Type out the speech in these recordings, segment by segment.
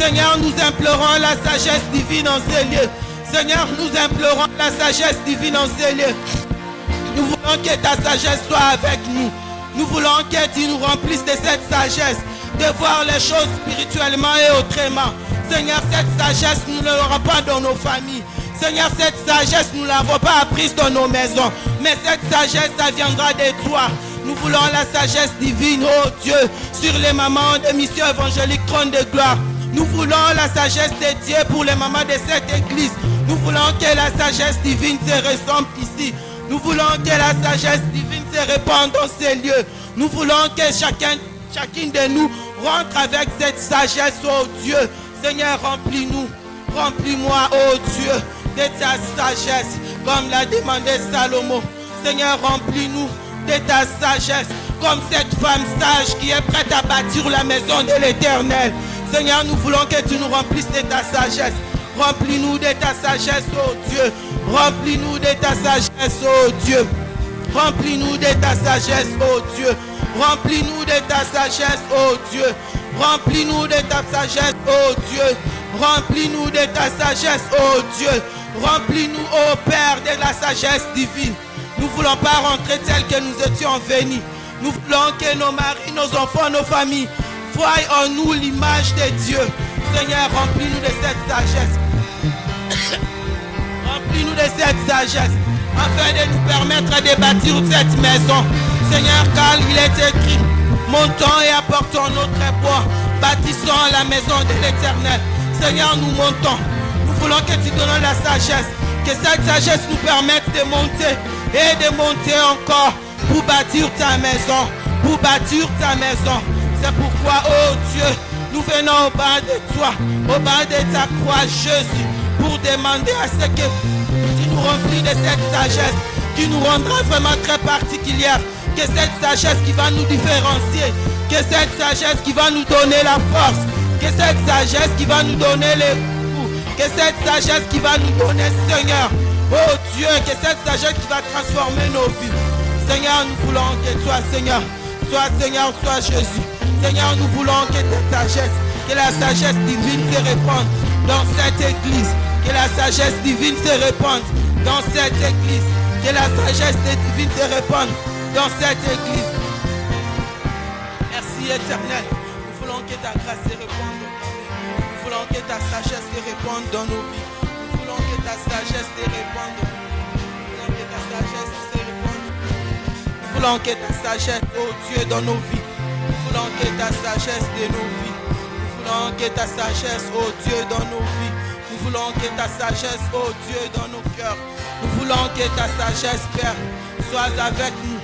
Seigneur, nous implorons la sagesse divine en ces lieux. Seigneur, nous implorons la sagesse divine en ces lieux. Nous voulons que ta sagesse soit avec nous. Nous voulons que tu nous remplisses de cette sagesse, de voir les choses spirituellement et autrement. Seigneur, cette sagesse, nous ne l'aurons pas dans nos familles. Seigneur, cette sagesse, nous ne l'avons pas apprise dans nos maisons. Mais cette sagesse, ça viendra de toi. Nous voulons la sagesse divine, oh Dieu, sur les mamans de Mission Évangélique Trône de Gloire. Nous voulons la sagesse de Dieu pour les mamans de cette église. Nous voulons que la sagesse divine se ressemble ici. Nous voulons que la sagesse divine se répande dans ces lieux. Nous voulons que chacune de nous rentre avec cette sagesse, oh Dieu. Seigneur, remplis-nous, remplis-moi, oh Dieu, de ta sagesse, comme l'a demandé Salomon. Seigneur, remplis-nous de ta sagesse, comme cette femme sage qui est prête à bâtir la maison de l'Éternel. Seigneur, nous voulons que tu nous remplisses de ta sagesse. Remplis-nous de ta sagesse, oh Dieu. Remplis-nous de ta sagesse, oh Dieu. Remplis-nous de ta sagesse, oh Dieu. Remplis-nous de ta sagesse, oh Dieu. Remplis-nous de ta sagesse, oh Dieu. Remplis-nous de ta sagesse, oh Dieu. Remplis-nous, oh Père, de la sagesse divine. Nous ne voulons pas rentrer tel que nous étions venus. Nous voulons que nos maris, nos enfants, nos familles voient en nous l'image de Dieu. Seigneur, remplis-nous de cette sagesse. Remplis-nous de cette sagesse, afin de nous permettre de bâtir cette maison. Seigneur, car il est écrit, montons et apportons notre bois, bâtissons la maison de l'Éternel. Seigneur, nous montons. Nous voulons que tu donnes la sagesse, que cette sagesse nous permette de monter et de monter encore pour bâtir ta maison, pour bâtir ta maison. C'est pourquoi, oh Dieu, nous venons au bas de toi, au bas de ta croix, Jésus, pour demander à ce que tu nous remplis de cette sagesse, qui nous rendra vraiment très particulière, que cette sagesse qui va nous différencier, que cette sagesse qui va nous donner la force, que cette sagesse qui va nous donner les coups, que cette sagesse qui va nous donner, Seigneur, oh Dieu, que cette sagesse qui va transformer nos vies. Seigneur, nous voulons que toi, Seigneur, soit Jésus. Seigneur, nous voulons que ta sagesse, que la sagesse divine se répande dans cette église. Que la sagesse divine se répande dans cette église. Que la sagesse divine se répande dans cette église. Merci éternel. Nous voulons que ta grâce se répande dans nos vies. Nous voulons que ta sagesse se répande dans nos vies. Nous voulons que ta sagesse se répande. Nous voulons que ta sagesse se répande. Nous voulons que ta sagesse, oh Dieu, dans nos vies. Nous voulons que ta sagesse de nos vies. Nous voulons que ta sagesse, oh Dieu, dans nos vies. Nous voulons que ta sagesse, oh Dieu, dans nos cœurs. Nous voulons que ta sagesse, Père, soit avec nous.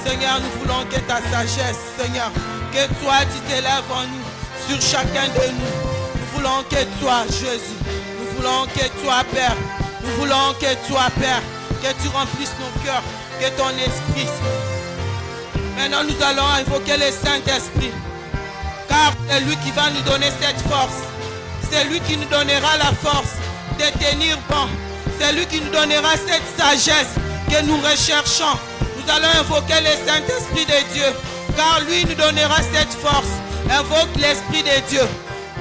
Seigneur, nous voulons que ta sagesse, Seigneur, que toi, tu t'élèves en nous, sur chacun de nous. Nous voulons que toi, Jésus, nous voulons que toi, Père, nous voulons que toi, Père, que tu remplisses nos cœurs, que ton esprit. Maintenant, nous allons invoquer le Saint-Esprit, car c'est lui qui va nous donner cette force. C'est lui qui nous donnera la force de tenir bon. C'est lui qui nous donnera cette sagesse que nous recherchons. Nous allons invoquer le Saint-Esprit de Dieu, car lui nous donnera cette force. Invoque l'Esprit de Dieu.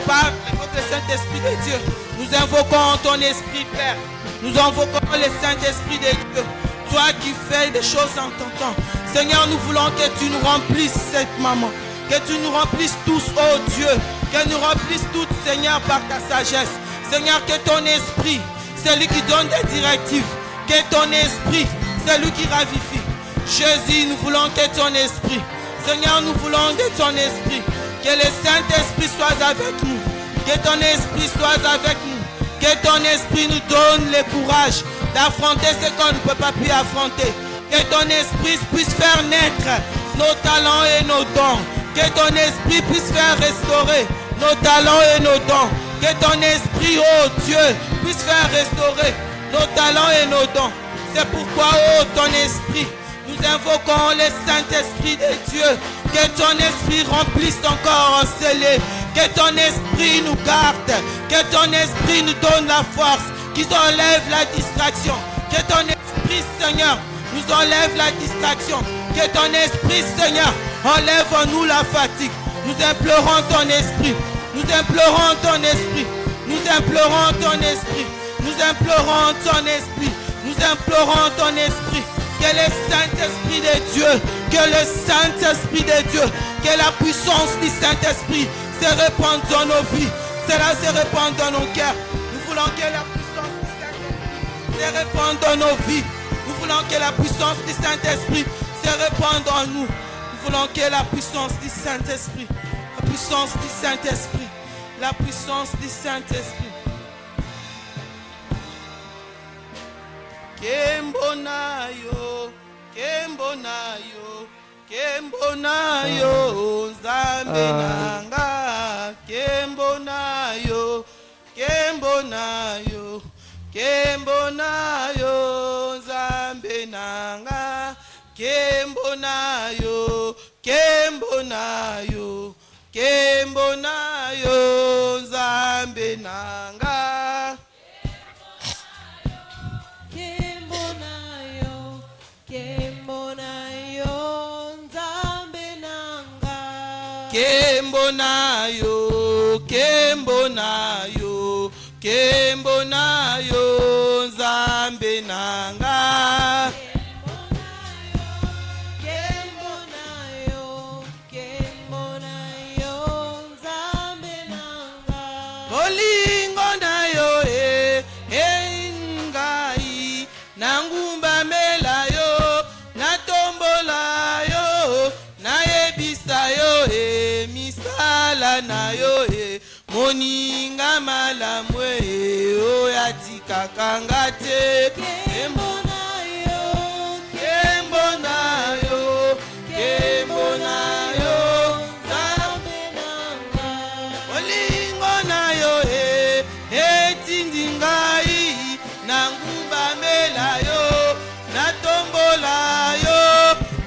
Invoque le Saint-Esprit de Dieu. Nous invoquons ton Esprit, Père. Nous invoquons le Saint-Esprit de Dieu. Toi qui fais des choses en ton temps. Seigneur, nous voulons que tu nous remplisses cette maman. Que tu nous remplisses tous, oh Dieu. Que nous remplisses toutes, Seigneur, par ta sagesse. Seigneur, que ton esprit, c'est lui qui donne des directives. Que ton esprit, c'est lui qui ravifie. Jésus, nous voulons que ton esprit, Seigneur, nous voulons que ton esprit, que le Saint-Esprit soit avec nous. Que ton esprit soit avec nous. Que ton esprit nous donne le courage d'affronter ce qu'on ne peut pas plus affronter. Que ton esprit puisse faire naître nos talents et nos dons. Que ton esprit puisse faire restaurer nos talents et nos dons. Que ton esprit, oh Dieu, puisse faire restaurer nos talents et nos dons. C'est pourquoi, oh ton esprit, nous invoquons le Saint-Esprit de Dieu. Que ton esprit remplisse encore encelé. Que ton esprit nous garde. Que ton esprit nous donne la force. Qui enlève la distraction. Que ton esprit, Seigneur, nous enlève la distraction. Que ton esprit, Seigneur, enlève en nous la fatigue. Nous implorons ton esprit. Nous implorons ton esprit. Nous implorons ton esprit. Nous implorons ton esprit. Nous implorons ton esprit. Que le Saint-Esprit de Dieu, que le Saint-Esprit de Dieu, que la puissance du Saint-Esprit se répande dans nos vies. Cela se répand dans nos cœurs. Nous voulons que la puissance du Saint-Esprit se répande dans nos vies. Nous voulons que la puissance du Saint-Esprit se répande en nous. Nous voulons que la puissance du Saint-Esprit, la puissance du Saint-Esprit, la puissance du Saint-Esprit. Kembonayo, Kembonayo, Kembonayo, Nzambe nanga, Kembonayo, Kembonayo, Kembonayo, Nzambe nanga, Kembonayo, Kembonayo, Kembonayo, Nzambe nanga. Kembonayo, Kembonayo, Kembonayo, Nzambe nanga. Kembonayo, Kembonayo, Nzambe nanga. Bolingo nayo ngai nangumba melayo natombola yo nayebisa yo misala na yo moninga malamwe oyatikaka nga te. Kembonayo, Kembonayo, Kembonayo, Nzambe nanga. bolingo nayo etindi ngai nangumba mela yo natombola yo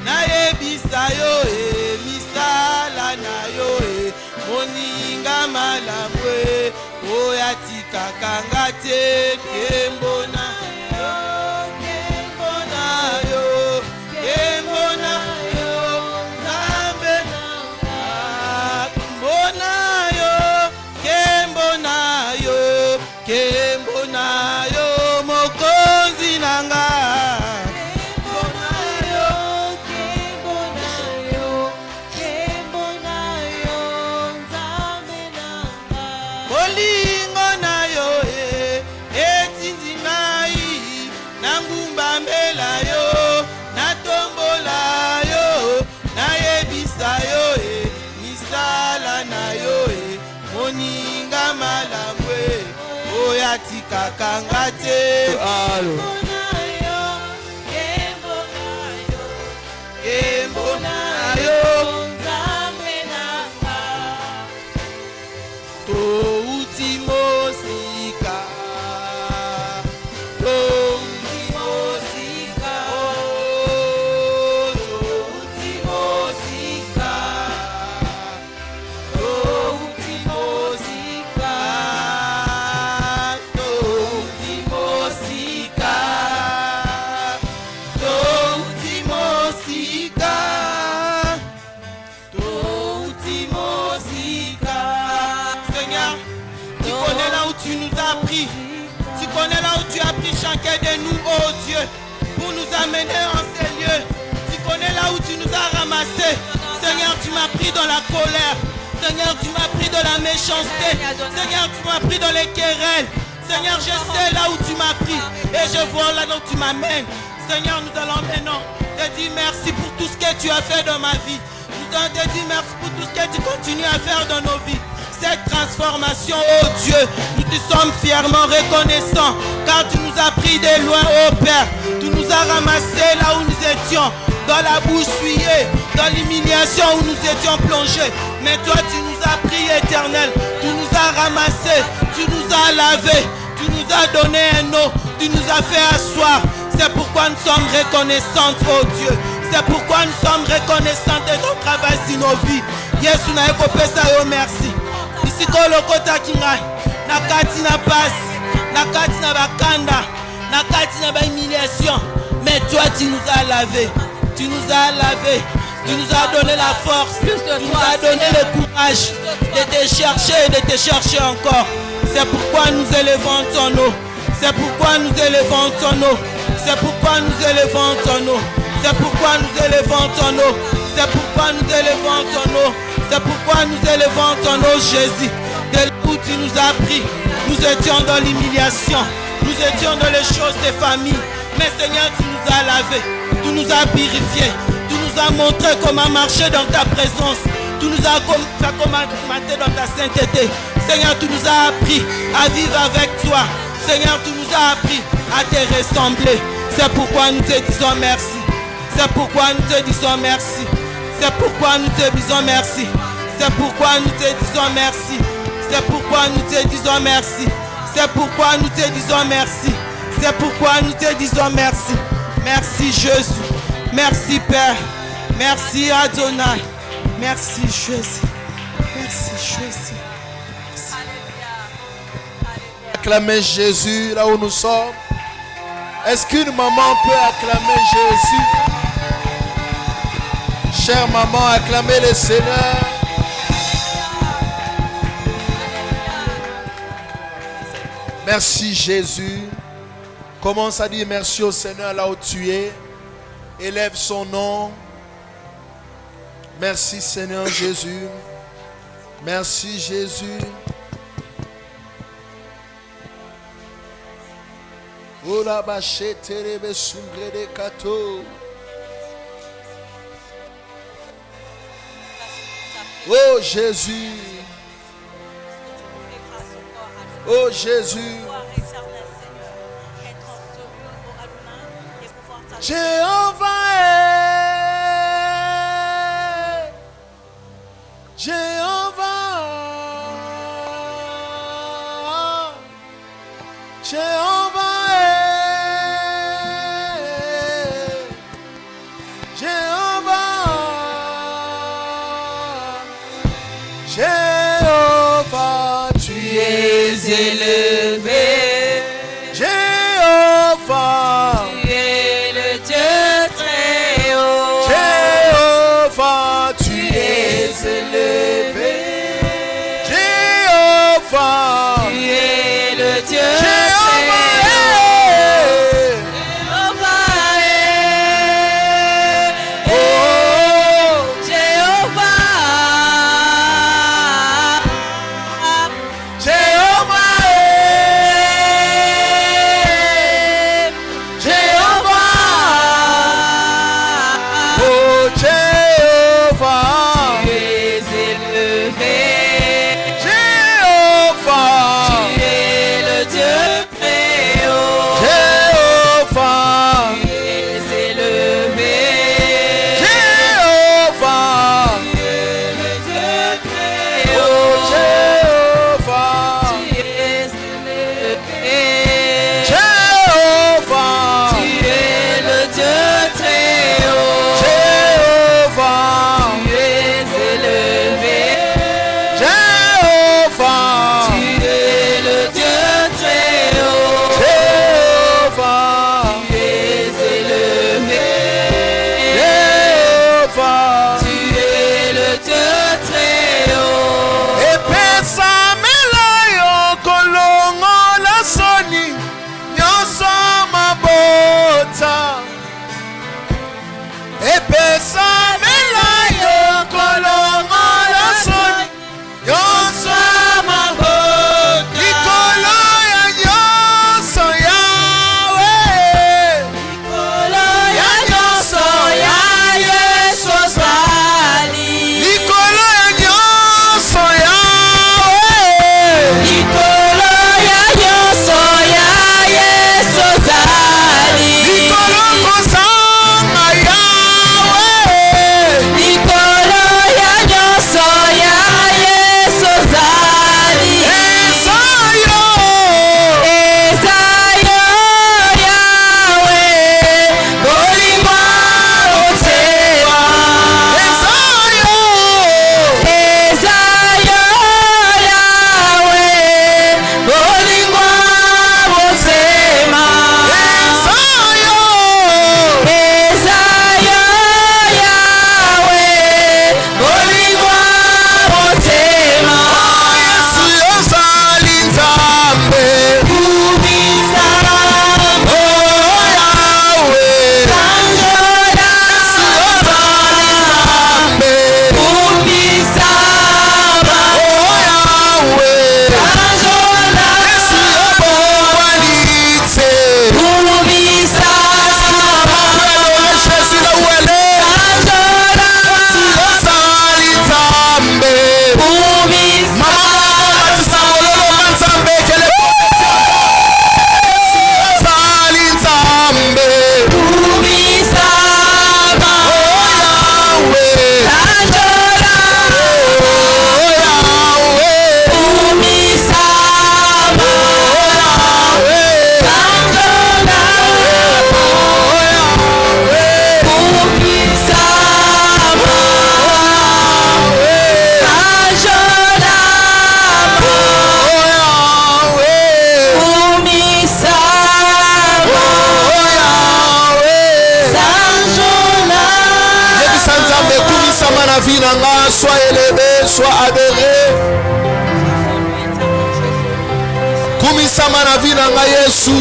nayebisa yo misala na yo moninga malamwe oyatikaka nga te. Kembonayo, Kembonayo, Kembonayo, Nzambe nanga. Kembonayo, Kembonayo, Kembonayo, mokonzi nanga. Kembonayo, Kembonayo, Kembonayo, Nzambe nanga. Bolingo nayo etindi ngai nangumba mbela yo natombola yo nayebisa yo misala na yo moninga malamwe oyatikaka nga te. Kembonayo, Kembonayo, Kembonayo, Nzambe nanga. touti mosika, touti mosika, touti mosika, touti mosika, touti mosika, touti mosika, touti mosika. Seigneur, tu connais là où tu nous as pris. Tu connais là où tu as pris chacun de nous, oh Dieu, pour nous amener en ces lieux. Tu connais là où tu nous as ramassés. Seigneur, tu m'as pris dans la colère. Seigneur, tu m'as pris dans la méchanceté. Seigneur, tu m'as pris dans les querelles. Seigneur, je sais là où tu m'as pris. Et je vois là où tu m'amènes. Seigneur, nous allons maintenant te dire merci pour tout ce que tu as fait dans ma vie. Nous allons te dire merci pour tout ce que tu continues à faire dans nos vies. Cette transformation, oh Dieu, nous te sommes fièrement reconnaissants car tu nous as pris de loin, oh Père. Tu nous as ramassés là où nous étions, dans la boue souillée, dans l'humiliation où nous étions plongés. Mais toi, tu nous as pris, Éternel. Tu nous as ramassés, tu nous as lavés, tu nous as donné un eau, tu nous as fait asseoir. C'est pourquoi nous sommes reconnaissantes, oh Dieu. C'est pourquoi nous sommes reconnaissants de ton travail sur nos vies. Yesu na ekopesa yo merci. Isiko lokota kingai. Na kati na pasi, na kati na bakanda, na kati na humiliation. Mais toi tu nous as lavé. Tu nous as lavé. Tu nous as donné la force. Plus de Tu nous toi, as donné Seigneur. le courage de te chercher et de te chercher encore. C'est pourquoi nous élevons ton nom. C'est pourquoi nous élevons ton nom. C'est pourquoi nous élevons ton nom. C'est pourquoi nous élevons ton nom. C'est pourquoi nous élevons ton nom. C'est pourquoi nous élevons ton nom, Jésus. De là où tu nous as pris, nous étions dans l'humiliation. Nous étions dans les choses des familles. Mais Seigneur, tu nous as lavés. Tu nous as purifiés. Tu nous as montré comment marcher dans ta présence. Tu nous as commandé dans ta sainteté. Seigneur, tu nous as appris à vivre avec toi. Seigneur, tu nous as appris à te ressembler. C'est pourquoi nous te disons merci. C'est pourquoi nous te disons merci. C'est pourquoi nous te disons merci. C'est pourquoi nous te disons merci. C'est pourquoi nous te disons merci. C'est pourquoi nous te disons merci. C'est pourquoi nous te disons merci. Merci Jésus. Merci Père. Merci Adonai. Merci Jésus. Merci Jésus. Acclamer Jésus là où nous sommes. Est-ce qu'une maman peut acclamer Jésus? Chère maman, acclamez le Seigneur. Merci Jésus. Commence à dire merci au Seigneur là où tu es. Élève son nom. Merci Seigneur Jésus. Merci Jésus. Ola bachete rebe sungre de kato. Oh Jésus. Oh Jésus. Jéhovah est. Jéhovah. Jéhovah est. Jéhovah. Jéhovah, tu es élevé. Jéhovah. Tu es le Dieu très haut. Jéhovah, tu es élevé. Jéhovah, Tu es le Dieu très Jéhovah haut. est. Jéhovah Jéhovah est. sois adoré. Kumisama na vie na ngai Yesu.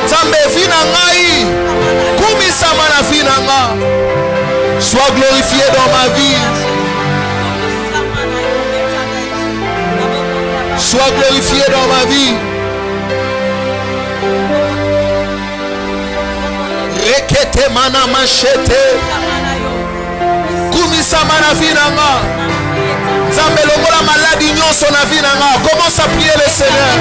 Nzambe vie na ngai. Kumisama na vie na ngai. Sois glorifié dans ma vie. Sois glorifié dans ma vie. Rekete mana machete. Kumisama na vie na ngai. Nzambe longola maladie nyonso na vie na ngai. Commence à prier le Seigneur.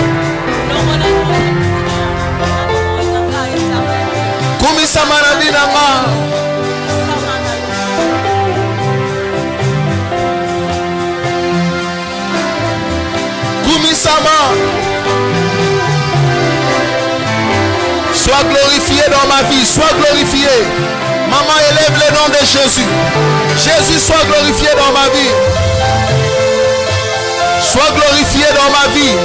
Kumisama na vie na ngai. Sois glorifié dans ma vie, sois glorifié. Maman, élève le nom de Jésus. Jésus, sois glorifié dans ma vie. Sois glorifié dans ma vie.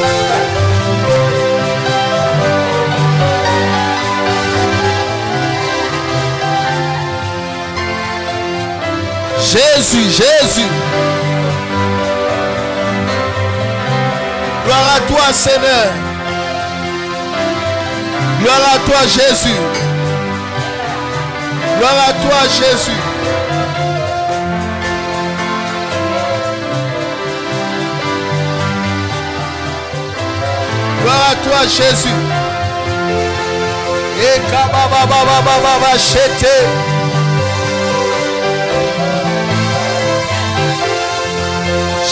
Jésus, Jésus. Gloire à toi, Seigneur. Gloire à toi, Jésus. Gloire à toi, Jésus. Gloire à toi, Jésus. Et kababababababa chete.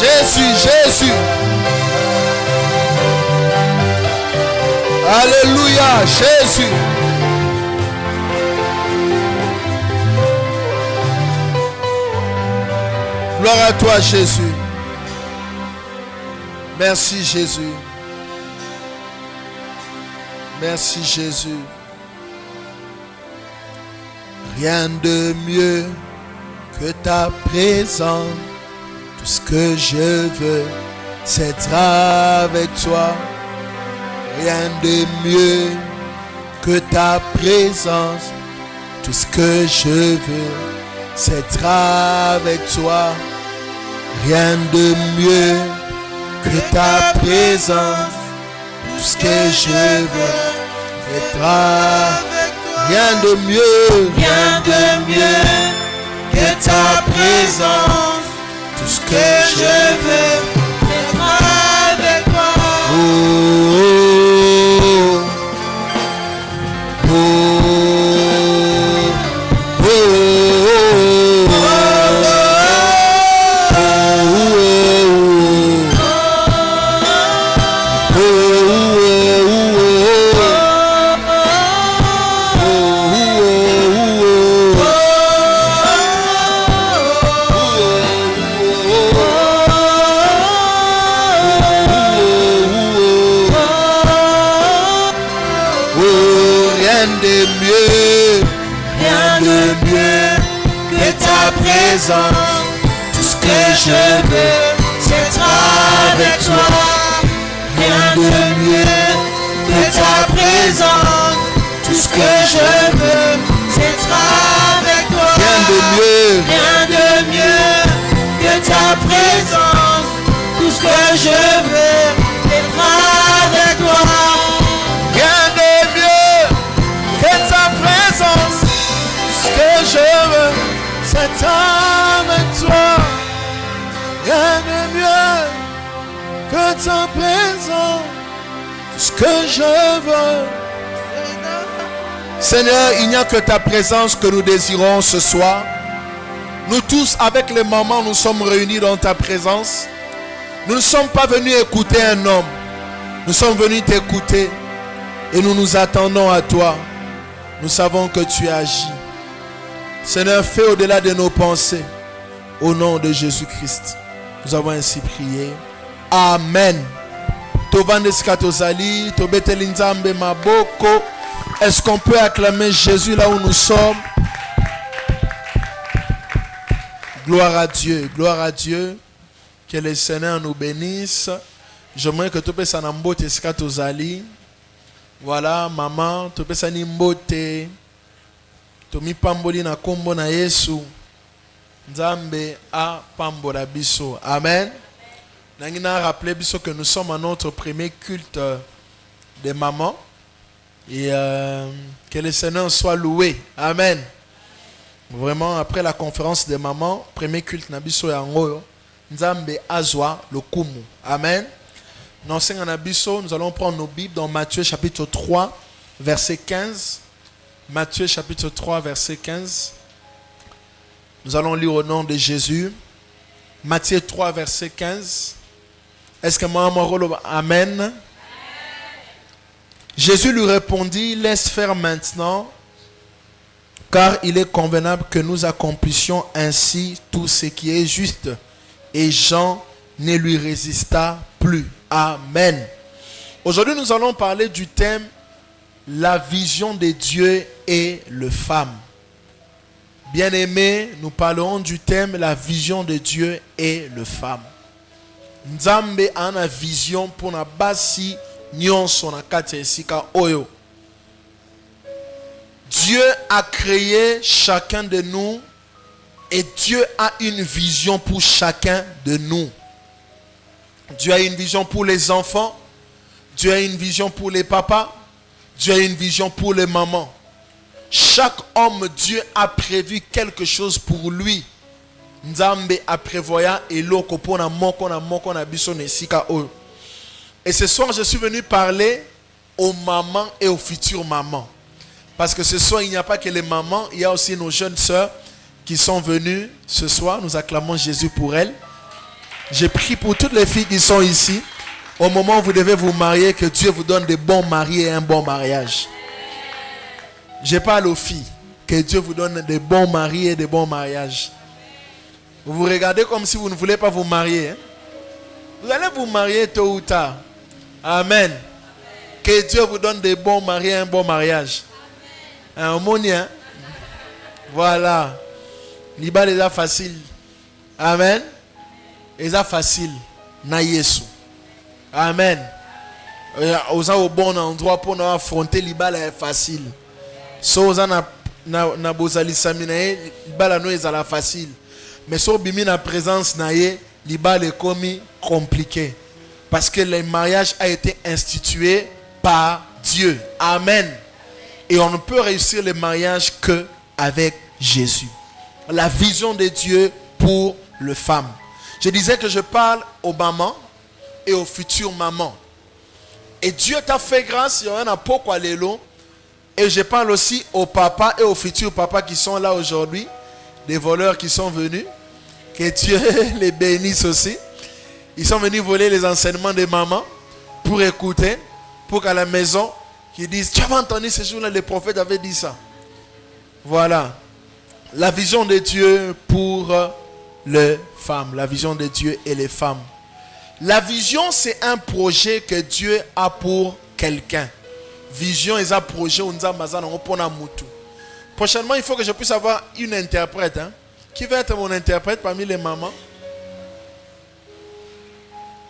Jésus, Jésus. Alléluia, Jésus. Gloire à toi, Jésus. Merci, Jésus. Merci, Jésus. Rien de mieux que ta présence. Tout ce que je veux, c'est être avec toi. Rien de mieux que ta présence. Tout ce que je veux, c'est être avec toi. Rien de mieux que ta présence. Tout ce que je veux, être avec toi. Rien de mieux que ta présence. Tout ce que je veux, être avec toi. Oh, oh, oh, oh, tout ce que je veux, c'est être avec toi. Rien de mieux que ta présence. Tout ce que je veux, c'est être avec toi. Rien de mieux que ta présence. Tout ce que je veux, c'est être avec toi. Rien de mieux que ta présence. Tout ce que je veux, c'est avec toi. Rien de mieux que ta présence. Tout ce que je veux. Seigneur, il n'y a que ta présence que nous désirons ce soir. Nous tous, avec les mamans, nous sommes réunis dans ta présence. Nous ne sommes pas venus écouter un homme. Nous sommes venus t'écouter. Et nous nous attendons à toi. Nous savons que tu agis. Seigneur, fais au-delà de nos pensées. Au nom de Jésus-Christ. Nous avons ainsi prié. Amen. Est-ce qu'on peut acclamer Jésus là où nous sommes? Gloire à Dieu. Gloire à Dieu. Que le Seigneur nous bénisse. J'aimerais que tu puisses en emboter ce que voilà, maman, tu puisses en emboter. Tomi pamboli na kombo na Yesu. Nzambe a pambola biso. Amen. Nangina rappelé biso que nous sommes à notre premier culte des mamans. Et que le Seigneur soit loué. Amen. Vraiment, après la conférence des mamans, premier culte nabiso yango, Nzambe azwa lokumu. Amen. Dans Nabiso, nous allons prendre nos Bibles dans Matthieu chapitre 3, verset 15. Matthieu chapitre 3, verset 15. Nous allons lire au nom de Jésus. Matthieu 3, verset 15. Est-ce que moi, Amen. Jésus lui répondit, laisse faire maintenant, car il est convenable que nous accomplissions ainsi tout ce qui est juste. Et Jean ne lui résista plus. Amen. Aujourd'hui, nous allons parler du thème la vision de Dieu et le femme. Bien-aimés, nous parlerons du thème la vision de Dieu et le femme. Nzambe a une vision pour na basi nyonso na kati esika oyo. Dieu a créé chacun de nous et Dieu a une vision pour chacun de nous. Dieu a une vision pour les enfants. Dieu a une vision pour les papas. Dieu a une vision pour les mamans. Chaque homme, Dieu a prévu quelque chose pour lui. Nzambe a prévoyé eloko pona moko na biso nesika oyo. Et ce soir, je suis venu parler aux mamans et aux futures mamans. Parce que ce soir, il n'y a pas que les mamans, il y a aussi nos jeunes sœurs qui sont venues ce soir. Nous acclamons Jésus pour elles. J'ai prié pour toutes les filles qui sont ici. Au moment où vous devez vous marier, que Dieu vous donne de bons maris et un bon mariage. Je parle aux filles. Que Dieu vous donne de bons maris et de bons mariages. Vous vous regardez comme si vous ne voulez pas vous marier. Hein? Vous allez vous marier tôt ou tard. Amen. Que Dieu vous donne de bons maris et un bon mariage. Un monien. Voilà. L'ibal est facile. Amen. Et ça facile. Na Yesu. Amen. Aux au bon endroit pour nous affronter l'ibal est facile. So na bozali samina l'ibal no est facile. Mais so bimi na présence na ye l'ibal est commis compliqué. Parce que le mariage a été institué par Dieu. Amen. Et on ne peut réussir le mariage que avec Jésus. La vision de Dieu pour les femmes. Je disais que je parle aux mamans et aux futures mamans. Et Dieu t'a fait grâce, il y en a pourquoi les lots. Et je parle aussi aux papas et aux futurs papas qui sont là aujourd'hui, des voleurs qui sont venus. Que Dieu les bénisse aussi. Ils sont venus voler les enseignements des mamans pour écouter, pour qu'à la maison, qu'ils disent, tu avais entendu ce jour-là, le prophète avait dit ça. Voilà. La vision de Dieu pour les femmes. La vision de Dieu et les femmes. La vision, c'est un projet que Dieu a pour quelqu'un. Vision est un projet où nous avons pour mutu. Prochainement, il faut que je puisse avoir une interprète. Hein? Qui va être mon interprète parmi les mamans?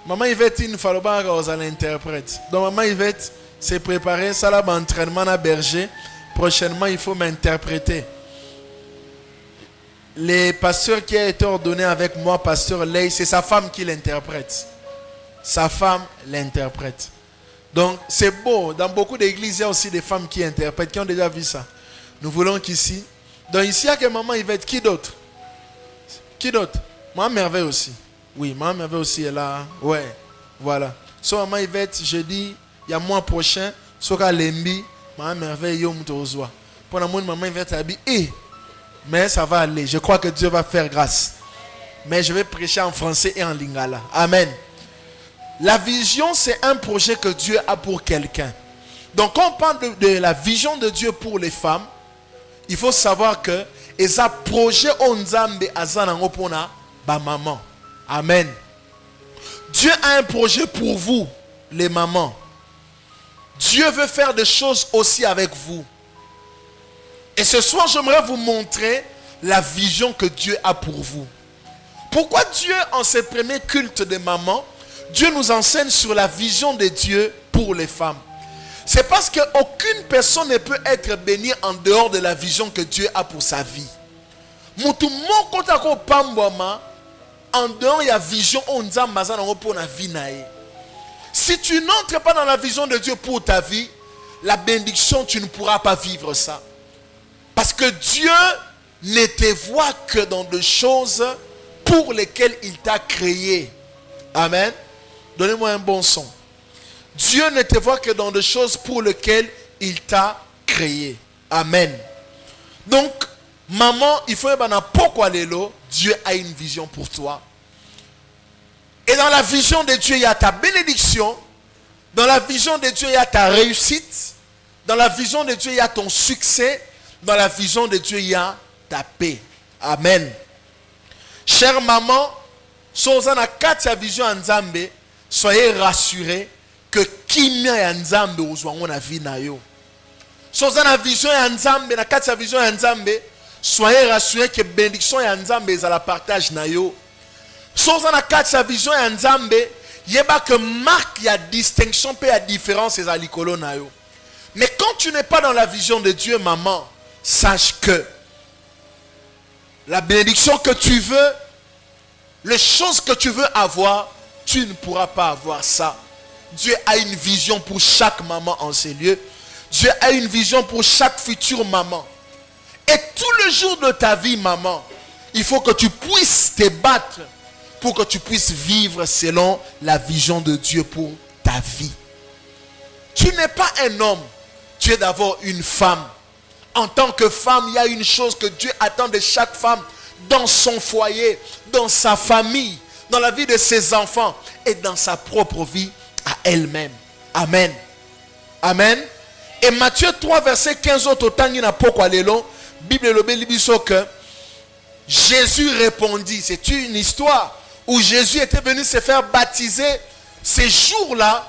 Maman Yvette, il ne faut pas que l'interprète. Donc maman Yvette s'est préparée, ça là, entraînement à berger. Prochainement, il faut m'interpréter. Le pasteur qui a été ordonné avec moi, pasteur Ley, c'est sa femme qui l'interprète. Sa femme l'interprète. Donc c'est beau. Dans beaucoup d'églises, il y a aussi des femmes qui interprètent, qui ont déjà vu ça. Nous voulons qu'ici. Donc ici, il y a que maman Yvette. Qui d'autre? Qui d'autre? Maman Merveille aussi. Oui, maman Merveille aussi est là. Ouais, voilà. So maman Yvette, jeudi, il y a mois prochain, Soka Lembi, maman Merveille, Yom Tozwa. Pour la maman Yvette a dit, mais ça va aller. Je crois que Dieu va faire grâce. Mais je vais prêcher en français et en lingala. Amen. La vision, c'est un projet que Dieu a pour quelqu'un. Donc, quand on parle de la vision de Dieu pour les femmes, il faut savoir que et un projet onzambe azanango pona ba maman. Amen. Dieu a un projet pour vous, les mamans. Dieu veut faire des choses aussi avec vous. Et ce soir, j'aimerais vous montrer la vision que Dieu a pour vous. Pourquoi Dieu, en ses premiers cultes de maman, Dieu nous enseigne sur la vision de Dieu pour les femmes? C'est parce qu'aucune personne ne peut être bénie en dehors de la vision que Dieu a pour sa vie. Mutu moko tako pambwama en dehors il y a vision on nzamba za nango pour na vie na ye. Si tu n'entres pas dans la vision de Dieu pour ta vie, la bénédiction tu ne pourras pas vivre ça. Parce que Dieu ne te voit que dans des choses pour lesquelles il t'a créé. Amen. Donnez-moi un bon son. Dieu ne te voit que dans des choses pour lesquelles il t'a créé. Amen. Donc, maman, il faut que pourquoi Dieu a une vision pour toi. Et dans la vision de Dieu, il y a ta bénédiction. Dans la vision de Dieu, il y a ta réussite. Dans la vision de Dieu, il y a ton succès. Dans la vision de Dieu, il y a ta paix. Amen. Chère maman, soyez na kati ya vision ya Nzambe, soyez rassurés que kimia ya Nzambe ozwango na vie na yo. Soyez na vision ya Nzambe, na kati ya vision ya Nzambe, soyez rassurés que bénédiction ya Nzambe ezala partage na yo. Soyez na kati ya vision ya Nzambe, yeba que marque ya distinction pe ya différence ezala likolo na yo. Mais quand tu n'es pas dans la vision de Dieu, maman, sache que la bénédiction que tu veux, les choses que tu veux avoir, tu ne pourras pas avoir ça. Dieu a une vision pour chaque maman en ces lieux. Dieu a une vision pour chaque future maman. Et tout le jour de ta vie, maman, il faut que tu puisses te battre pour que tu puisses vivre selon la vision de Dieu pour ta vie. Tu n'es pas un homme, tu es d'abord une femme. En tant que femme, il y a une chose que Dieu attend de chaque femme dans son foyer, dans sa famille, dans la vie de ses enfants et dans sa propre vie à elle-même. Amen. Amen. Et Matthieu 3, verset 15, Bible le que Jésus répondit. C'est une histoire où Jésus était venu se faire baptiser ces jours-là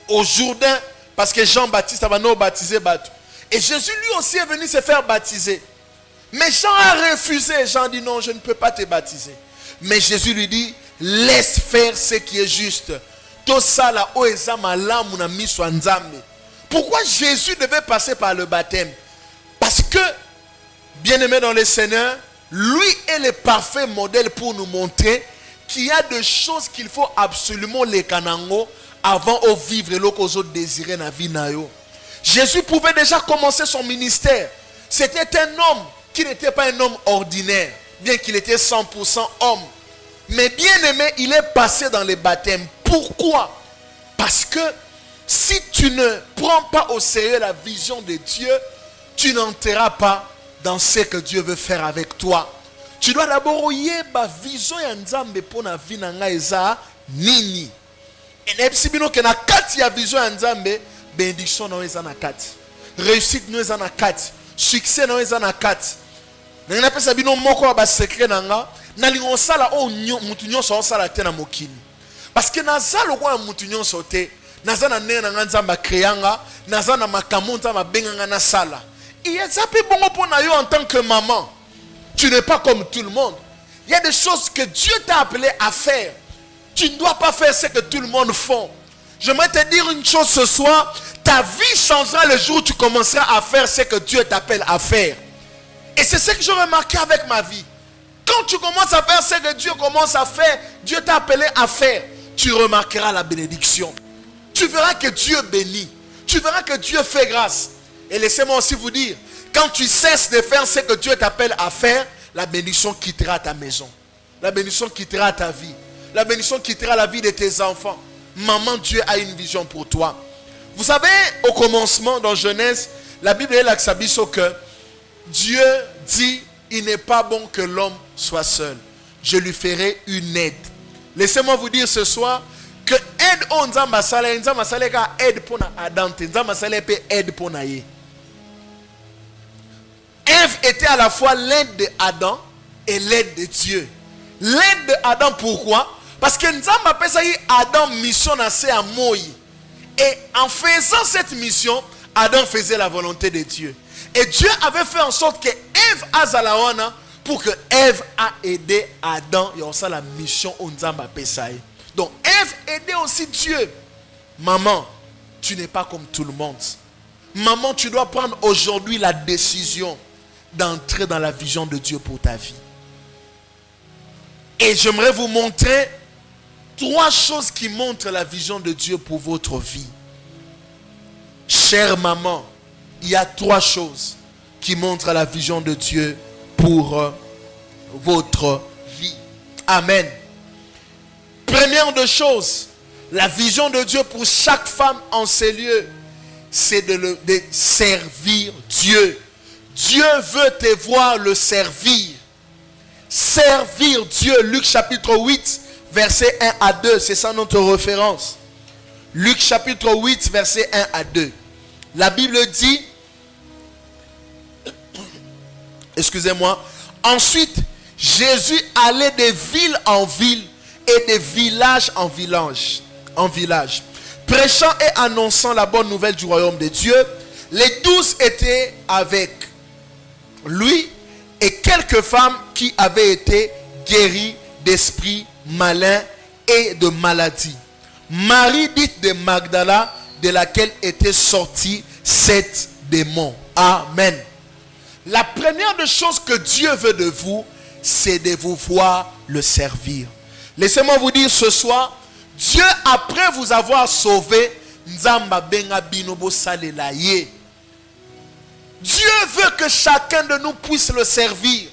au Jourdain, parce que Jean-Baptiste avait non baptisé. Et Jésus lui aussi est venu se faire baptiser. Mais Jean a refusé. Jean dit non, je ne peux pas te baptiser. Mais Jésus lui dit, laisse faire ce qui est juste. Pourquoi Jésus devait passer par le baptême? Parce que, bien-aimé dans le Seigneur, lui est le parfait modèle pour nous montrer qu'il y a des choses qu'il faut absolument les kanango avant de vivre et de désirer dans la vie. Jésus pouvait déjà commencer son ministère. C'était un homme qui n'était pas un homme ordinaire, bien qu'il était 100% homme. Mais bien aimé, il est passé dans les baptêmes. Pourquoi? Parce que si tu ne prends pas au sérieux la vision de Dieu, tu n'entreras pas dans ce que Dieu veut faire avec toi. Tu dois d'abord yeba vision ya Nzambe pona vie na nga eza nini. Et nebsibino ke na kati ya vision ya Nzambe, bénédiction na eza na kati. Réussite na eza na kati. Succès na eza na kati. Na ngana pesa bino moko ba secret na nga, na lingo sala o mutu nyonso sala te na mokili. Parce que naza lokwa mutu nyonso te, naza na nena nga Nzamba créanga, naza na makambo Nzamba benganga na sala. Il y a ça bon pour yo en tant que maman. Tu n'es pas comme tout le monde. Il y a des choses que Dieu t'a appelé à faire. Tu ne dois pas faire ce que tout le monde fait. J'aimerais te dire une chose ce soir. Ta vie changera le jour où tu commenceras à faire ce que Dieu t'appelle à faire. Et c'est ce que j'ai remarqué avec ma vie. Quand tu commences à faire ce que Dieu commence à faire, Dieu t'a appelé à faire, tu remarqueras la bénédiction. Tu verras que Dieu bénit. Tu verras que Dieu fait grâce. Et laissez-moi aussi vous dire, quand tu cesses de faire ce que Dieu t'appelle à faire, la bénédiction quittera ta maison. La bénédiction quittera ta vie. La bénédiction quittera la vie de tes enfants. Maman, Dieu a une vision pour toi. Vous savez, au commencement, dans Genèse, la Bible est là que Dieu dit, il n'est pas bon que l'homme soit seul. Je lui ferai une aide. Laissez-moi vous dire ce soir que aide on Nzamba sala ka aide pour Adam, Nzamba sala peut aide pour naye. Ève était à la fois l'aide d'Adam et l'aide de Dieu. L'aide d'Adam, pourquoi? Parce que Nzamba pesayi Adam mission na se à Moïse. Et en faisant cette mission, Adam faisait la volonté de Dieu. Et Dieu avait fait en sorte que Ève azalawana pour que Ève a aidé Adam et on la mission au Nzamba pesayi. Donc Ève aidait aussi Dieu. Maman, tu n'es pas comme tout le monde. Maman, tu dois prendre aujourd'hui la décision d'entrer dans la vision de Dieu pour ta vie. Et j'aimerais vous montrer 3 choses qui montrent la vision de Dieu pour votre vie. Chère maman, il y a 3 choses qui montrent la vision de Dieu pour votre vie. Amen. Première de choses, la vision de Dieu pour chaque femme en ces lieux, c'est de servir Dieu. Dieu veut te voir le servir. Servir Dieu. Luc chapitre 8, verset 1 à 2. C'est ça notre référence. Luc chapitre 8, verset 1 à 2. La Bible dit, excusez-moi, ensuite, Jésus allait de ville en ville et de village en village, prêchant et annonçant la bonne nouvelle du royaume de Dieu. Les 12 étaient avec lui et quelques femmes qui avaient été guéries d'esprits malins et de maladies. Marie dite de Magdala, de laquelle étaient sortis 7 démons. Amen. La première des choses que Dieu veut de vous, c'est de vous voir le servir. Laissez-moi vous dire ce soir, Dieu, après vous avoir sauvé, Dieu veut que chacun de nous puisse le servir.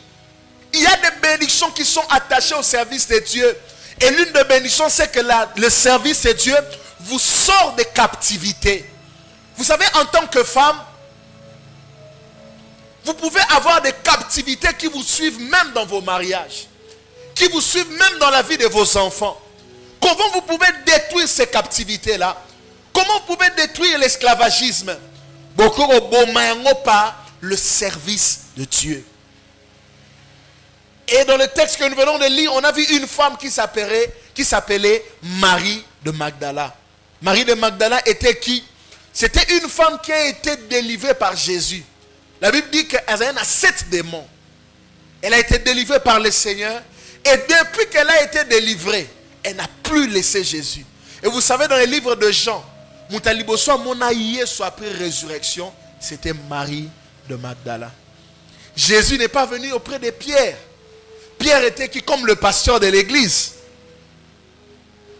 Il y a des bénédictions qui sont attachées au service de Dieu. Et l'une des bénédictions, c'est que le service de Dieu vous sort de captivité. Vous savez, en tant que femme, vous pouvez avoir des captivités qui vous suivent même dans vos mariages, qui vous suivent même dans la vie de vos enfants. Comment vous pouvez détruire ces captivités-là? Comment vous pouvez détruire l'esclavagisme? Beaucoup par le service de Dieu. Et dans le texte que nous venons de lire, on a vu une femme qui s'appelait Marie de Magdala. Marie de Magdala était qui? C'était une femme qui a été délivrée par Jésus. La Bible dit qu'elle a 7 démons. Elle a été délivrée par le Seigneur. Et depuis qu'elle a été délivrée, elle n'a plus laissé Jésus. Et vous savez, dans les livres de Jean, après résurrection, c'était Marie de Magdala. Jésus n'est pas venu auprès de Pierre. Pierre était qui comme le pasteur de l'église.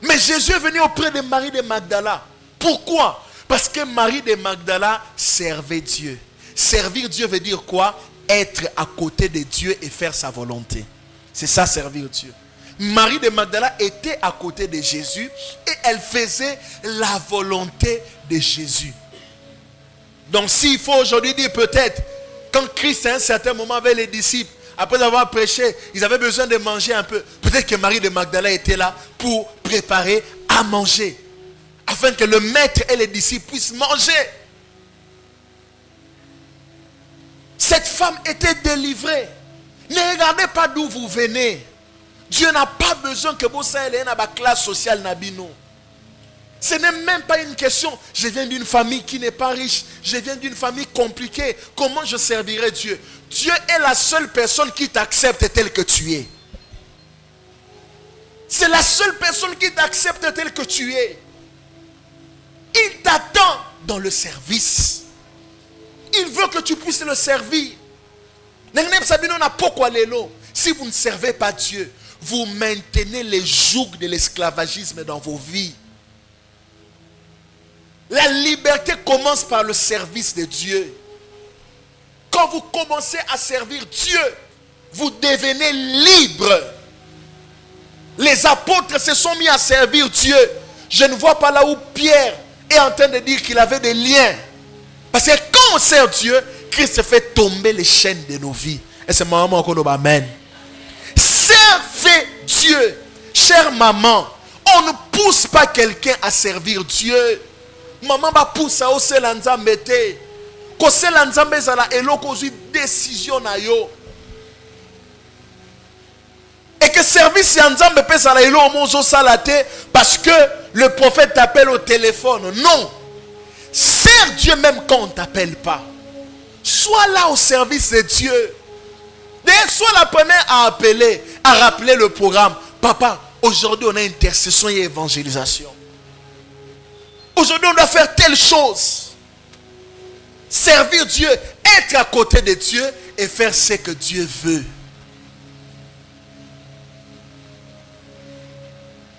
Mais Jésus est venu auprès de Marie de Magdala. Pourquoi? Parce que Marie de Magdala servait Dieu. Servir Dieu veut dire quoi? Être à côté de Dieu et faire sa volonté. C'est ça, servir Dieu. Marie de Magdala était à côté de Jésus et elle faisait la volonté de Jésus. Donc s'il faut aujourd'hui dire peut-être, quand Christ à un certain moment avec les disciples, après avoir prêché, ils avaient besoin de manger un peu. Peut-être que Marie de Magdala était là pour préparer à manger, afin que le maître et les disciples puissent manger. Cette femme était délivrée. Ne regardez pas d'où vous venez. Dieu n'a pas besoin que vous soyez dans la classe sociale nabino. Ce n'est même pas une question. Je viens d'une famille qui n'est pas riche. Je viens d'une famille compliquée. Comment je servirai Dieu? Dieu est la seule personne qui t'accepte tel que tu es. C'est la seule personne qui t'accepte tel que tu es. Il t'attend dans le service. Il veut que tu puisses le servir. Si vous ne servez pas Dieu, vous maintenez les jougs de l'esclavagisme dans vos vies. La liberté commence par le service de Dieu. Quand vous commencez à servir Dieu, vous devenez libre. Les apôtres se sont mis à servir Dieu. Je ne vois pas là où Pierre est en train de dire qu'il avait des liens. Parce que quand on sert Dieu, Christ fait tomber les chaînes de nos vies. Et c'est maman qu'on dit amen. Servez Dieu. Chère maman, on ne pousse pas quelqu'un à servir Dieu. Maman va pousser au selanzambe te. Ko selanzambe zala eloko zi décision na yo. Et que service yanzambe pe zala elo mozo salate parce que le prophète t'appelle au téléphone. Non. Sers Dieu même quand on ne t'appelle pas. Sois là au service de Dieu. Sois la première à appeler, à rappeler le programme. Papa, aujourd'hui on a intercession et évangélisation. Aujourd'hui on doit faire telle chose. Servir Dieu, être à côté de Dieu et faire ce que Dieu veut.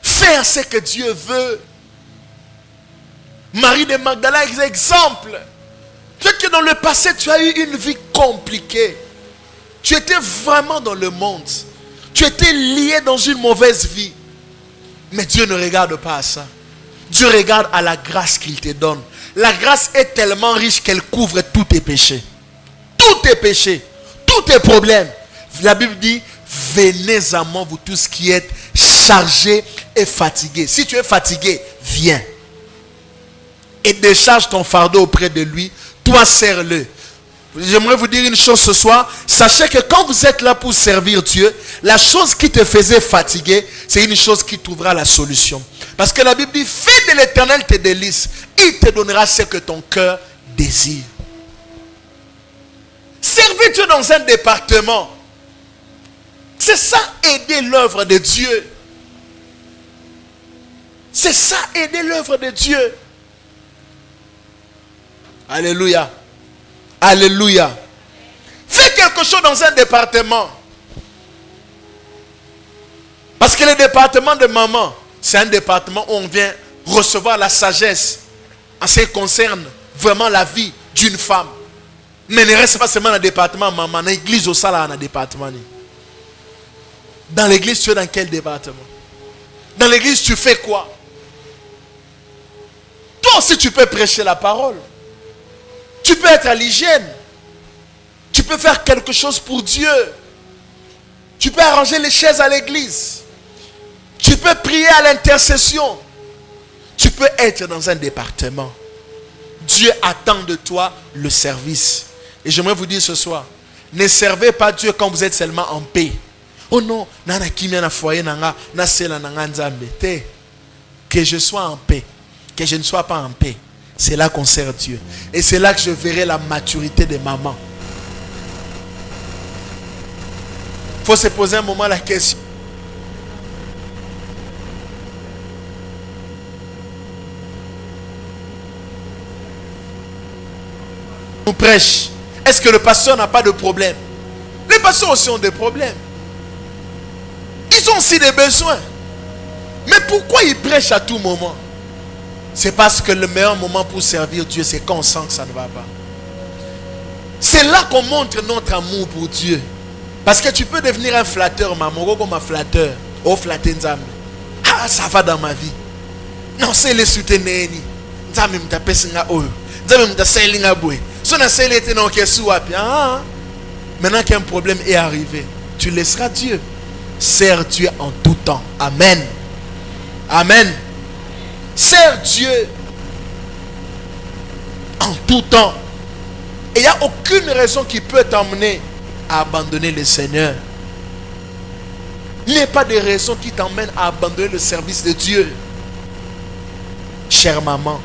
Faire ce que Dieu veut. Marie de Magdala est exemple. Peut-être que dans le passé, tu as eu une vie compliquée. Tu étais vraiment dans le monde. Tu étais lié dans une mauvaise vie. Mais Dieu ne regarde pas à ça. Dieu regarde à la grâce qu'il te donne. La grâce est tellement riche qu'elle couvre tous tes péchés. Tous tes péchés. Tous tes problèmes. La Bible dit, venez à moi, vous tous qui êtes chargés et fatigués. Si tu es fatigué, viens. Et décharge ton fardeau auprès de lui. Toi, serre-le. J'aimerais vous dire une chose ce soir. Sachez que quand vous êtes là pour servir Dieu, la chose qui te faisait fatiguer, c'est une chose qui trouvera la solution. Parce que la Bible dit, fais de l'Éternel tes délices. Il te donnera ce que ton cœur désire. Servez Dieu dans un département. C'est ça, aider l'œuvre de Dieu. C'est ça, aider l'œuvre de Dieu. Alléluia. Alléluia. Fais quelque chose dans un département. Parce que le département de maman, c'est un département où on vient recevoir la sagesse en ce qui concerne vraiment la vie d'une femme. Mais ne reste pas seulement dans le département maman. Dans l'église au salaire, dans le département. Dans l'église, tu es dans quel département? Dans l'église, tu fais quoi? Toi aussi, tu peux prêcher la parole. Tu peux être à l'hygiène. Tu peux faire quelque chose pour Dieu. Tu peux arranger les chaises à l'église. Tu peux prier à l'intercession. Tu peux être dans un département. Dieu attend de toi le service. Et j'aimerais vous dire ce soir, ne servez pas Dieu quand vous êtes seulement en paix. Oh non, que je sois en paix, que je ne sois pas en paix. C'est là qu'on sert Dieu. Et c'est là que je verrai la maturité de maman. Il faut se poser un moment la question. On prêche. Est-ce que le pasteur n'a pas de problème? Les pasteurs aussi ont des problèmes. Ils ont aussi des besoins. Mais pourquoi ils prêchent à tout moment? C'est parce que le meilleur moment pour servir Dieu, c'est quand on sent que ça ne va pas. C'est là qu'on montre notre amour pour Dieu. Parce que tu peux devenir un flatteur, maman, comme un flatteur. Oh, flatter Nzambe. Ah, ça va dans ma vie. Non, c'est le soutenir. Nzambe m'tape singa oyo. Nzambe m'tape nga boy. Si on a celle été dans le wapi. Maintenant qu'un problème est arrivé, tu laisseras Dieu. Sers Dieu en tout temps. Amen. Amen. Sers Dieu en tout temps. Et il n'y a aucune raison qui peut t'emmener à abandonner le Seigneur. Il n'y a pas de raison qui t'emmène à abandonner le service de Dieu. Chère maman,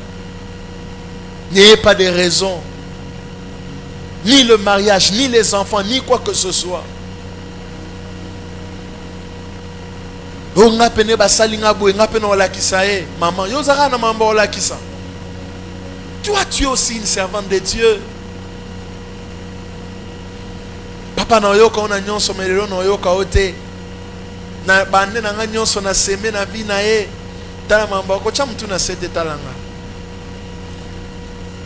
il n'y a pas de raison. Ni le mariage, ni les enfants, ni quoi que ce soit. Maman, toi, tu es aussi une servante de Dieu. Papa na yoka ona nyonso melelo na yoka ote. Na bande na nyonso na seme na vie na ye. Tala mamba ko cha mtu na sete talanga.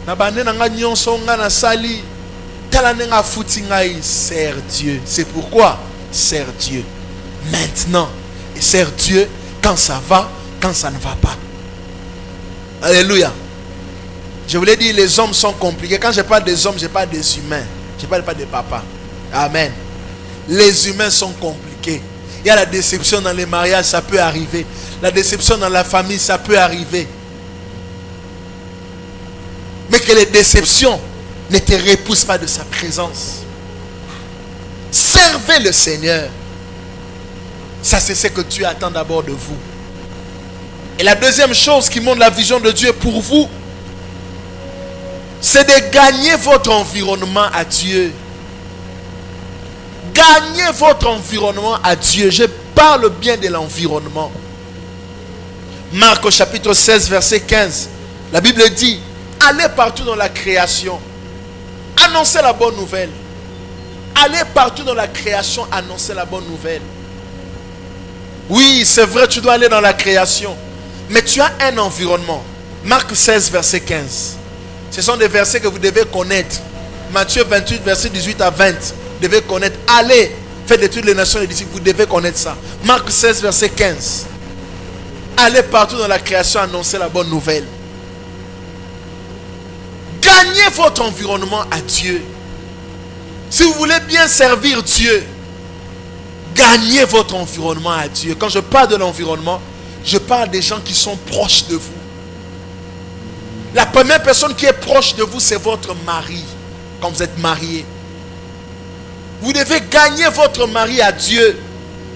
Na bande na nyonso nga na sali. Tala nga futi ngai, sers Dieu. C'est pourquoi sers Dieu maintenant. Et sers Dieu quand ça va, quand ça ne va pas. Alléluia. Je voulais dire, les hommes sont compliqués. Quand je parle des hommes, je parle des humains. Je ne parle pas des papas. Amen. Les humains sont compliqués. Il y a la déception dans les mariages, ça peut arriver. La déception dans la famille, ça peut arriver. Mais que les déceptions ne te repoussent pas de sa présence. Servez le Seigneur. Ça, c'est ce que Dieu attend d'abord de vous. Et la deuxième chose qui montre la vision de Dieu pour vous, c'est de gagner votre environnement à Dieu. Gagnez votre environnement à Dieu. Je parle bien de l'environnement. Marc au chapitre 16, verset 15. La Bible dit, allez partout dans la création. Annoncez la bonne nouvelle. Allez partout dans la création, annoncer la bonne nouvelle. Oui, c'est vrai, tu dois aller dans la création. Mais tu as un environnement. Marc 16, verset 15. Ce sont des versets que vous devez connaître. Matthieu 28, verset 18 à 20. Vous devez connaître. Allez, faites de toutes les nations et disciples. Vous devez connaître ça. Marc 16, verset 15. Allez partout dans la création, annoncer la bonne nouvelle. Gagnez votre environnement à Dieu. Si vous voulez bien servir Dieu, gagnez votre environnement à Dieu. Quand je parle de l'environnement, je parle des gens qui sont proches de vous. La première personne qui est proche de vous, c'est votre mari. Quand vous êtes marié, vous devez gagner votre mari à Dieu.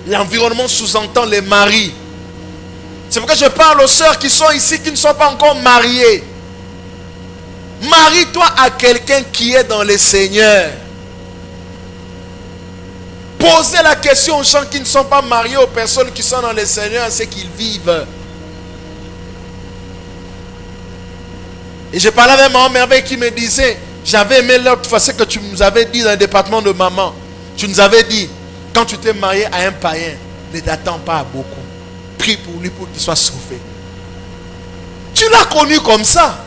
L'environnement sous-entend les maris. C'est pourquoi je parle aux sœurs qui sont ici, qui ne sont pas encore mariées. Marie-toi à quelqu'un qui est dans le Seigneur. Posez la question aux gens qui ne sont pas mariés, aux personnes qui sont dans le Seigneur, c'est qu'ils vivent. Et j'ai parlé avec maman Merveille qui me disait, j'avais aimé l'autre fois ce que tu nous avais dit dans le département de maman. Tu nous avais dit, quand tu t'es marié à un païen, ne t'attends pas à beaucoup. Prie pour lui pour qu'il soit sauvé. Tu l'as connu comme ça.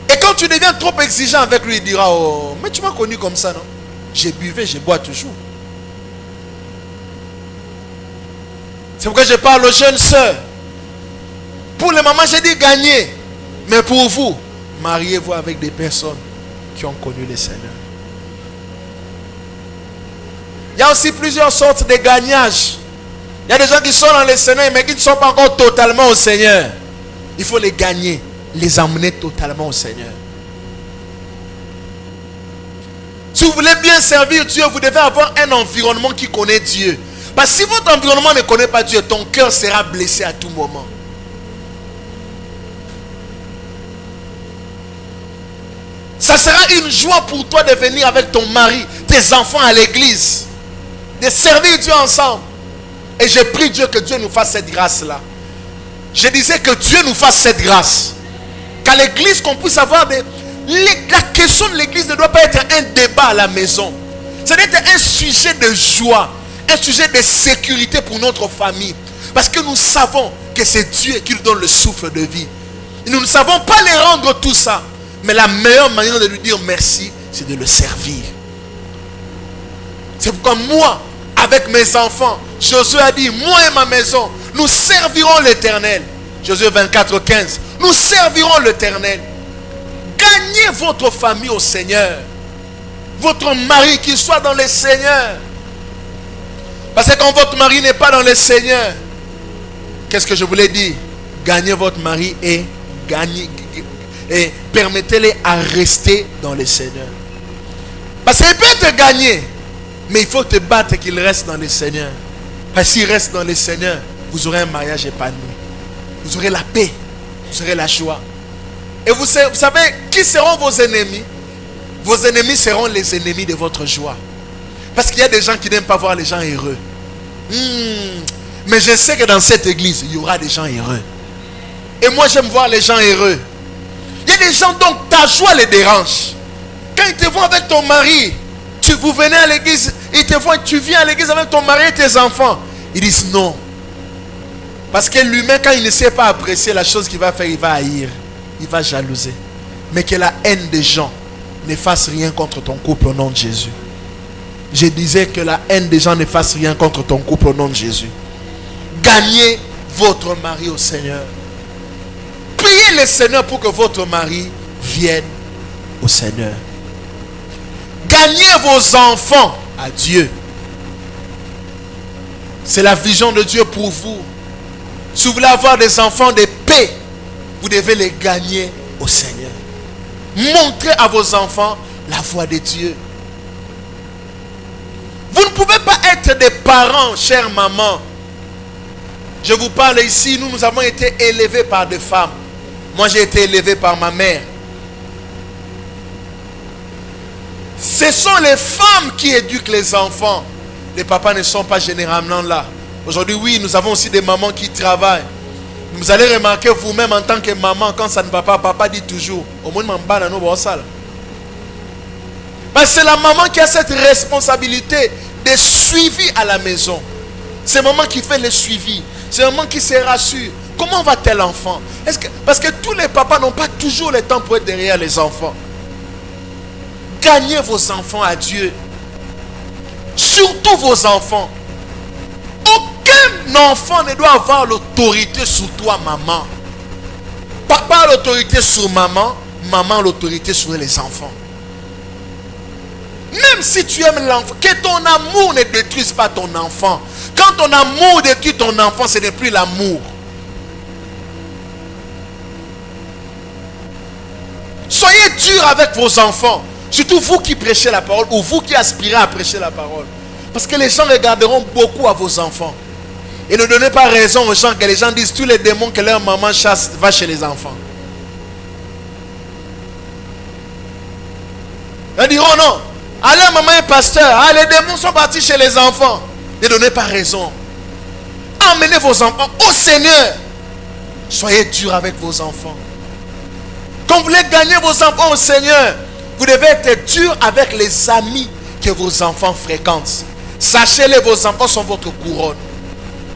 Et quand tu deviens trop exigeant avec lui, il dira, oh, mais tu m'as connu comme ça, non? J'ai buvais, je bois toujours. C'est pourquoi je parle aux jeunes sœurs. Pour les mamans, j'ai dit gagner. Mais pour vous, mariez-vous avec des personnes qui ont connu le Seigneur. Il y a aussi plusieurs sortes de gagnages. Il y a des gens qui sont dans le Seigneur, mais qui ne sont pas encore totalement au Seigneur. Il faut les gagner, les emmener totalement au Seigneur. Si vous voulez bien servir Dieu, vous devez avoir un environnement qui connaît Dieu. Parce que si votre environnement ne connaît pas Dieu, ton cœur sera blessé à tout moment. Ça sera une joie pour toi de venir avec ton mari, tes enfants à l'église, de servir Dieu ensemble. Et je prie Dieu que Dieu nous fasse cette grâce-là. Je disais que Dieu nous fasse cette grâce. Qu'à l'église, qu'on puisse avoir des... La question de l'église ne doit pas être un débat à la maison. Ça doit être un sujet de joie, un sujet de sécurité pour notre famille. Parce que nous savons que c'est Dieu qui nous donne le souffle de vie. Et nous ne savons pas les rendre tout ça. Mais la meilleure manière de lui dire merci, c'est de le servir. C'est pourquoi moi, avec mes enfants, Josué a dit, moi et ma maison, nous servirons l'Éternel. Josué 24, 15. Nous servirons l'Éternel. Gagnez votre famille au Seigneur. Votre mari qui soit dans le Seigneur. Parce que quand votre mari n'est pas dans le Seigneur, qu'est-ce que je voulais dire? Gagnez votre mari et gagnez. Et permettez-les à rester dans le Seigneur. Parce qu'il peut te gagner, mais il faut te battre qu'il reste dans le Seigneur. Parce qu'il reste dans le Seigneur, vous aurez un mariage épanoui. Vous aurez la paix. Vous aurez la joie. Et vous savez qui seront vos ennemis? Vos ennemis seront les ennemis de votre joie. Parce qu'il y a des gens qui n'aiment pas voir les gens heureux. Mais je sais que dans cette église, il y aura des gens heureux. Et moi, j'aime voir les gens heureux. Il y a des gens dont ta joie les dérange. Quand ils te voient avec ton mari, vous venez à l'église, ils te voient, tu viens à l'église avec ton mari et tes enfants. Ils disent non. Parce que l'humain, quand il ne sait pas apprécier la chose qu'il va faire, il va haïr. Il va jalouser. Mais que la haine des gens ne fasse rien contre ton couple au nom de Jésus. Je disais que la haine des gens ne fasse rien contre ton couple au nom de Jésus. Gagnez votre mari au Seigneur. Priez le Seigneur pour que votre mari vienne au Seigneur. Gagnez vos enfants à Dieu. C'est la vision de Dieu pour vous. Si vous voulez avoir des enfants de paix, vous devez les gagner au Seigneur. Montrez à vos enfants la voie de Dieu. Vous ne pouvez pas être des parents, chère maman. Je vous parle ici, nous avons été élevés par des femmes. Moi, j'ai été élevé par ma mère. Ce sont les femmes qui éduquent les enfants. Les papas ne sont pas généralement là. Aujourd'hui, oui, nous avons aussi des mamans qui travaillent. Vous allez remarquer vous-même en tant que maman, quand ça ne va pas, papa dit toujours, au moins, Parce que c'est la maman qui a cette responsabilité de suivi à la maison. C'est maman qui fait le suivi. C'est maman qui se rassure. Comment va tel enfant? Parce que tous les papas n'ont pas toujours le temps pour être derrière les enfants. Gagnez vos enfants à Dieu. Surtout vos enfants. Aucun enfant ne doit avoir l'autorité sur toi, maman. Papa a l'autorité sur maman. Maman a l'autorité sur les enfants. Même si tu aimes l'enfant, que ton amour ne détruise pas ton enfant. Quand ton amour détruit ton enfant, ce n'est plus l'amour. Soyez dur avec vos enfants. Surtout vous qui prêchez la parole ou vous qui aspirez à prêcher la parole. Parce que les gens regarderont beaucoup à vos enfants. Et ne donnez pas raison aux gens que les gens disent tous les démons que leur maman chasse va chez les enfants. Ils diront non. Allez, maman est pasteur. Ah, les démons sont partis chez les enfants. Ne donnez pas raison. Emmenez vos enfants au Seigneur. Soyez dur avec vos enfants. Quand vous voulez gagner vos enfants au Seigneur, vous devez être dur avec les amis que vos enfants fréquentent. Sachez-le, vos enfants sont votre couronne.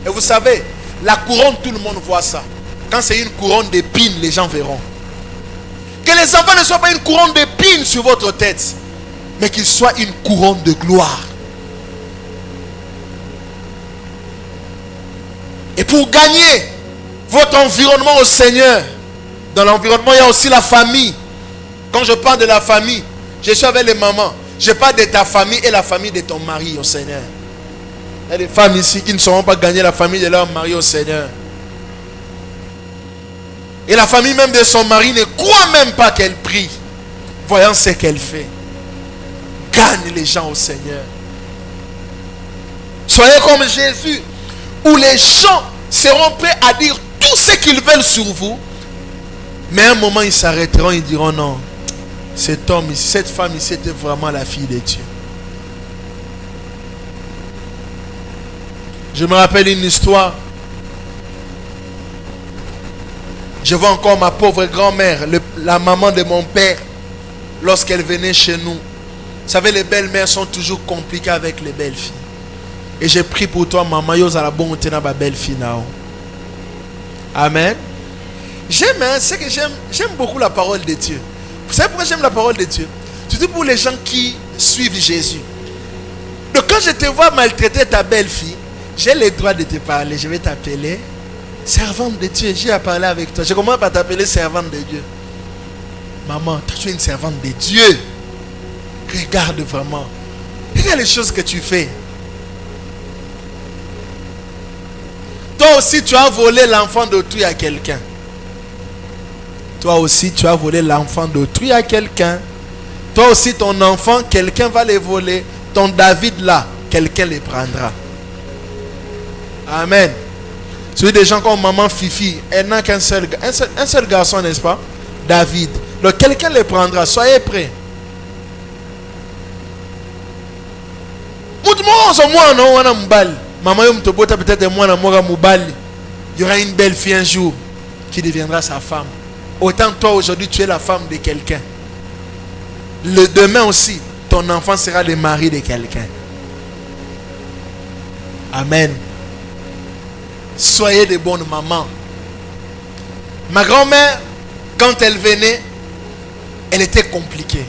Et vous savez, la couronne, tout le monde voit ça. Quand c'est une couronne d'épines, les gens verront. Que les enfants ne soient pas une couronne d'épines sur votre tête, mais qu'ils soient une couronne de gloire. Et pour gagner votre environnement au Seigneur, dans l'environnement, il y a aussi la famille. Quand je parle de la famille, je suis avec les mamans. Je parle de ta famille et la famille de ton mari au Seigneur. Il y a des femmes ici qui ne sauront pas gagner la famille de leur mari au Seigneur. Et la famille même de son mari ne croit même pas qu'elle prie, voyant ce qu'elle fait. Gagne les gens au Seigneur. Soyez comme Jésus, où les gens seront prêts à dire tout ce qu'ils veulent sur vous. Mais à un moment, ils s'arrêteront, ils diront non. Cet homme, cette femme ici était vraiment la fille de Dieu. Je me rappelle une histoire. Je vois encore ma pauvre grand-mère, la maman de mon père, lorsqu'elle venait chez nous. Vous savez, les belles-mères sont toujours compliquées avec les belles-filles. Et j'ai prié pour toi, maman, yo za la bonté na ba belle-fille now. Amen. J'aime beaucoup la parole de Dieu. Vous savez pourquoi j'aime la parole de Dieu? Surtout pour les gens qui suivent Jésus. Donc quand je te vois maltraiter ta belle-fille, j'ai le droit de te parler. Je vais t'appeler servante de Dieu. J'ai à parler avec toi. Je commence par t'appeler servante de Dieu. Maman, toi tu es une servante de Dieu. Regarde vraiment. Regarde les choses que tu fais. Toi aussi tu as volé l'enfant d'autrui à quelqu'un. Toi aussi, tu as volé l'enfant d'autrui à quelqu'un. Toi aussi, ton enfant, quelqu'un va le voler. Ton David là, quelqu'un le prendra. Amen. Celui des gens comme maman Fifi, elle n'a qu'un seul garçon, n'est-ce pas? David. Donc quelqu'un le prendra. Soyez prêts. Maman, peut-être moi, il y aura une belle fille un jour qui deviendra sa femme. Autant toi aujourd'hui tu es la femme de quelqu'un. Le demain aussi, ton enfant sera le mari de quelqu'un. Amen. Soyez de bonnes mamans. Ma grand-mère, quand elle venait, elle était compliquée.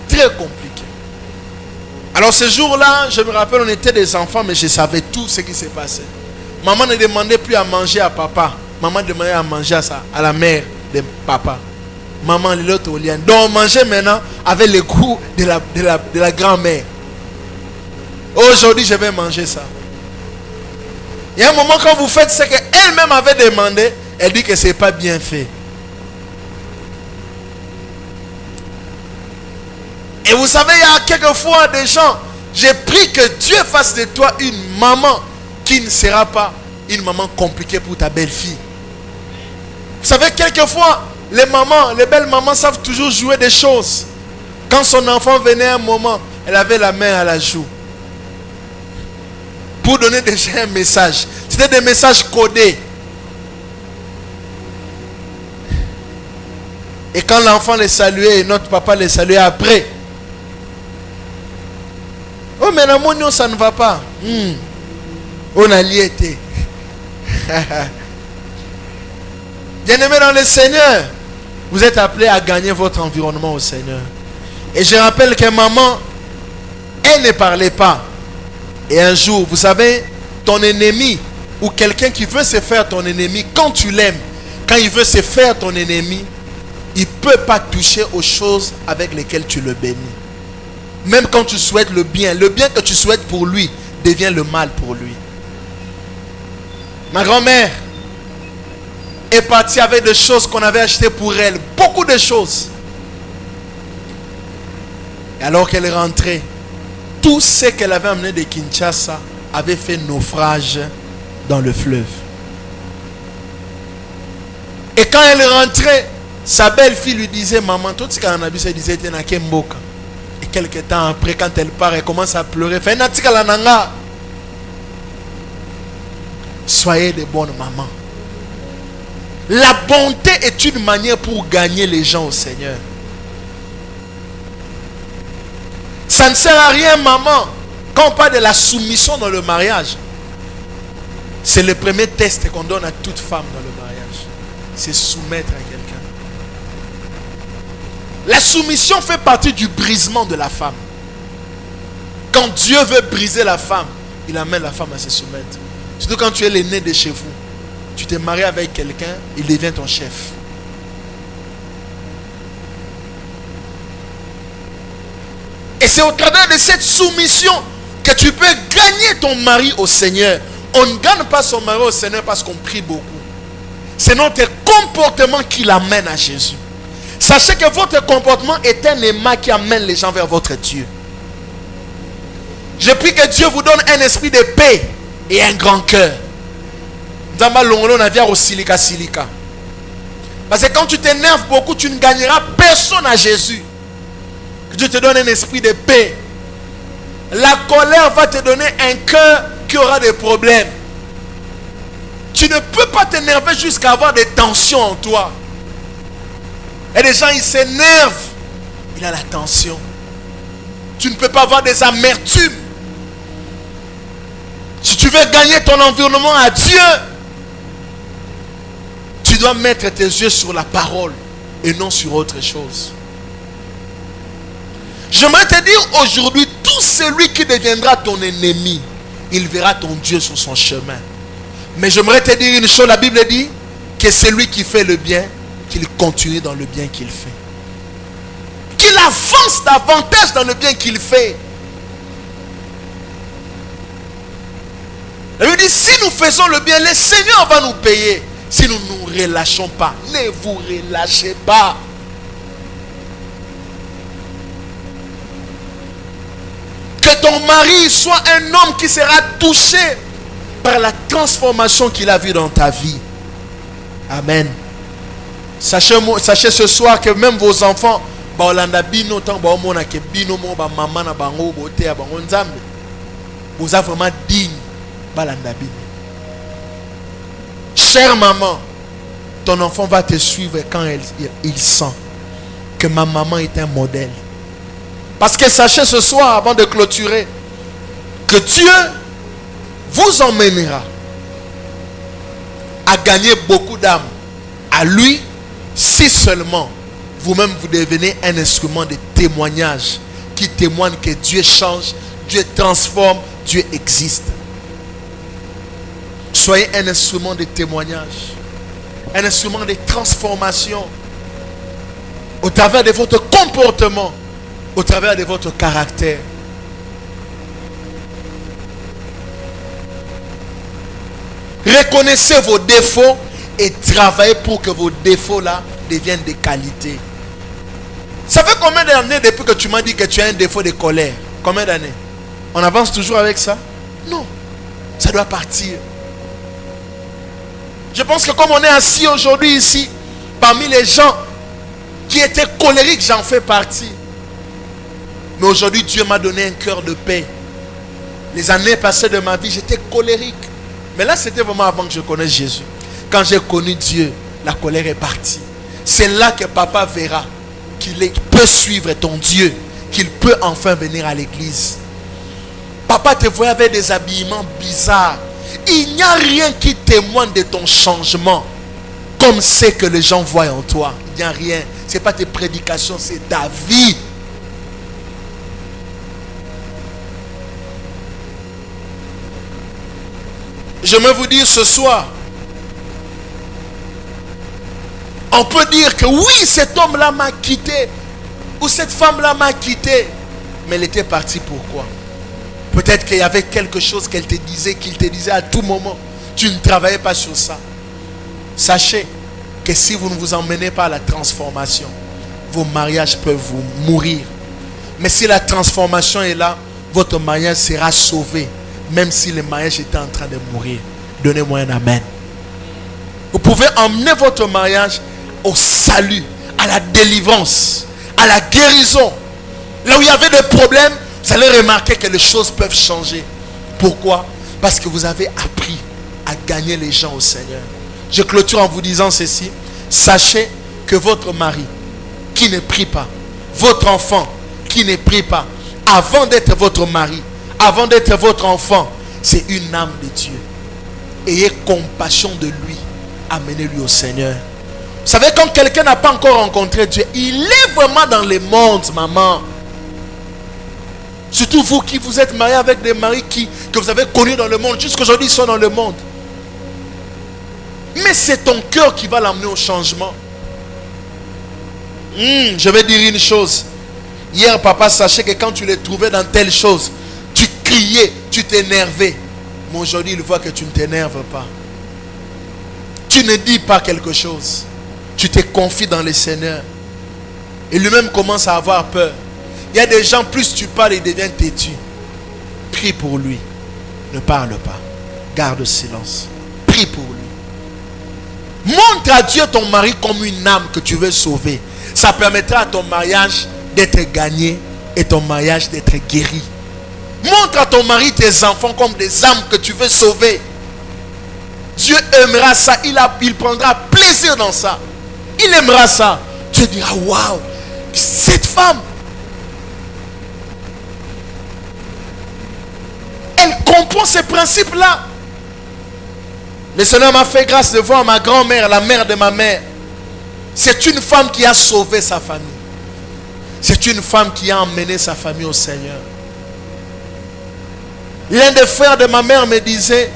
Très compliquée. Alors ce jour-là, je me rappelle, on était des enfants, mais je savais tout ce qui s'est passé. Maman ne demandait plus à manger à papa. Maman demandait à manger à la mère de papa. Maman, l'autre au lien. Donc on mangeait maintenant avec le goût de la grand-mère. Aujourd'hui, je vais manger ça. Il y a un moment quand vous faites ce qu'elle-même avait demandé, elle dit que ce n'est pas bien fait. Et vous savez, il y a quelquefois des gens, j'ai pris que Dieu fasse de toi une maman qui ne sera pas une maman compliquée pour ta belle-fille. Vous savez, quelquefois, les mamans, les belles mamans savent toujours jouer des choses. Quand son enfant venait un moment, elle avait la main à la joue. Pour donner déjà un message. C'était des messages codés. Et quand l'enfant les saluait, et notre papa les saluait après, mais dans mon nom, ça ne va pas. On a lié été. Bien-aimés dans le Seigneur, vous êtes appelés à gagner votre environnement au Seigneur. Et je rappelle que maman, elle ne parlait pas. Et un jour, vous savez, ton ennemi ou quelqu'un qui veut se faire ton ennemi, quand tu l'aimes, quand il veut se faire ton ennemi, il ne peut pas toucher aux choses avec lesquelles tu le bénis. Même quand tu souhaites le bien que tu souhaites pour lui devient le mal pour lui. Ma grand-mère est partie avec des choses qu'on avait achetées pour elle. Beaucoup de choses. Et alors qu'elle est rentrée, tout ce qu'elle avait amené de Kinshasa avait fait naufrage dans le fleuve. Et quand elle est rentrée, sa belle-fille lui disait, maman, tout ce qu'on a vu, elle disait, t'es na Kemboka. Et quelques temps après, quand elle part, elle commence à pleurer. Fait natika la nanga. Soyez de bonnes mamans. La bonté est une manière pour gagner les gens au Seigneur. Ça ne sert à rien, maman, quand on parle de la soumission dans le mariage. C'est le premier test qu'on donne à toute femme dans le mariage. C'est soumettre à quelqu'un. La soumission fait partie du brisement de la femme. Quand Dieu veut briser la femme, il amène la femme à se soumettre. Surtout quand tu es l'aîné de chez vous. Tu t'es marié avec quelqu'un, il devient ton chef. Et c'est au travers de cette soumission que tu peux gagner ton mari au Seigneur. On ne gagne pas son mari au Seigneur parce qu'on prie beaucoup. C'est notre comportement qui l'amène à Jésus. Sachez que votre comportement est un aimant qui amène les gens vers votre Dieu. Je prie que Dieu vous donne un esprit de paix et un grand cœur. Parce que quand tu t'énerves beaucoup, tu ne gagneras personne à Jésus. Que Dieu te donne un esprit de paix. La colère va te donner un cœur qui aura des problèmes. Tu ne peux pas t'énerver jusqu'à avoir des tensions en toi. Et les gens, ils s'énervent. Il a la tension. Tu ne peux pas avoir des amertumes. Si tu veux gagner ton environnement à Dieu, tu dois mettre tes yeux sur la parole et non sur autre chose. J'aimerais te dire aujourd'hui, tout celui qui deviendra ton ennemi, il verra ton Dieu sur son chemin. Mais j'aimerais te dire une chose, la Bible dit que celui qui fait le bien, qu'il continue dans le bien qu'il fait. Qu'il avance davantage dans le bien qu'il fait. La Bible dit, si nous faisons le bien, le Seigneur va nous payer. Si nous ne nous relâchons pas, ne vous relâchez pas. Que ton mari soit un homme qui sera touché par la transformation qu'il a vue dans ta vie. Amen. Sachez ce soir que même vos enfants, vous êtes vraiment digne. Chère maman, ton enfant va te suivre quand il sent que ma maman est un modèle. Parce que sachez ce soir, avant de clôturer, que Dieu vous emmènera à gagner beaucoup d'âmes à lui, si seulement vous-même vous devenez un instrument de témoignage qui témoigne que Dieu change, Dieu transforme, Dieu existe. Soyez un instrument de témoignage, un instrument de transformation au travers de votre comportement, au travers de votre caractère. Reconnaissez vos défauts et travaillez pour que vos défauts-là deviennent des qualités. Ça fait combien d'années depuis que tu m'as dit que tu as un défaut de colère? Combien d'années? On avance toujours avec ça? Non. Ça doit partir. Je pense que comme on est assis aujourd'hui ici, parmi les gens qui étaient colériques, j'en fais partie. Mais aujourd'hui, Dieu m'a donné un cœur de paix. Les années passées de ma vie, j'étais colérique. Mais là, c'était vraiment avant que je connaisse Jésus. Quand j'ai connu Dieu, la colère est partie. C'est là que papa verra qu'il peut suivre ton Dieu, qu'il peut enfin venir à l'église. Papa te voyait avec des habillements bizarres. Il n'y a rien qui témoigne de ton changement comme c'est que les gens voient en toi. Il n'y a rien. Ce n'est pas tes prédications, c'est ta vie. J'aimerais vous dire ce soir, on peut dire que oui, cet homme-là m'a quitté, ou cette femme-là m'a quitté, mais elle était partie pourquoi? Peut-être qu'il y avait quelque chose qu'elle te disait, qu'il te disait à tout moment. Tu ne travaillais pas sur ça. Sachez que si vous ne vous emmenez pas à la transformation, vos mariages peuvent vous mourir. Mais si la transformation est là, votre mariage sera sauvé, même si le mariage était en train de mourir. Donnez-moi un amen. Vous pouvez emmener votre mariage au salut, à la délivrance, à la guérison. Là où il y avait des problèmes, vous allez remarquer que les choses peuvent changer. Pourquoi? Parce que vous avez appris à gagner les gens au Seigneur. Je clôture en vous disant ceci. Sachez que votre mari qui ne prie pas, votre enfant qui ne prie pas, avant d'être votre mari, avant d'être votre enfant, c'est une âme de Dieu. Ayez compassion de lui. Amenez-lui au Seigneur. Vous savez, quand quelqu'un n'a pas encore rencontré Dieu, il est vraiment dans le monde, maman. Surtout vous qui vous êtes mariés avec des maris que vous avez connus dans le monde. Jusqu'aujourd'hui, ils sont dans le monde. Mais c'est ton cœur qui va l'amener au changement. Je vais dire une chose. Hier, papa, sachez que quand tu les trouvais dans telle chose, tu criais, tu t'énervais. Mais aujourd'hui, il voit que tu ne t'énerves pas. Tu ne dis pas quelque chose. Tu te confies dans le Seigneur. Et lui-même commence à avoir peur. Il y a des gens, plus tu parles, ils deviennent têtus. Prie pour lui. Ne parle pas. Garde silence. Prie pour lui. Montre à Dieu ton mari comme une âme que tu veux sauver. Ça permettra à ton mariage d'être gagné et ton mariage d'être guéri. Montre à ton mari tes enfants comme des âmes que tu veux sauver. Dieu aimera ça. Il prendra plaisir dans ça. Il aimera ça. Tu diras, waouh, cette femme, elle comprend ces principes-là. Le Seigneur m'a fait grâce de voir ma grand-mère, la mère de ma mère. C'est une femme qui a sauvé sa famille. C'est une femme qui a emmené sa famille au Seigneur. L'un des frères de ma mère me disait,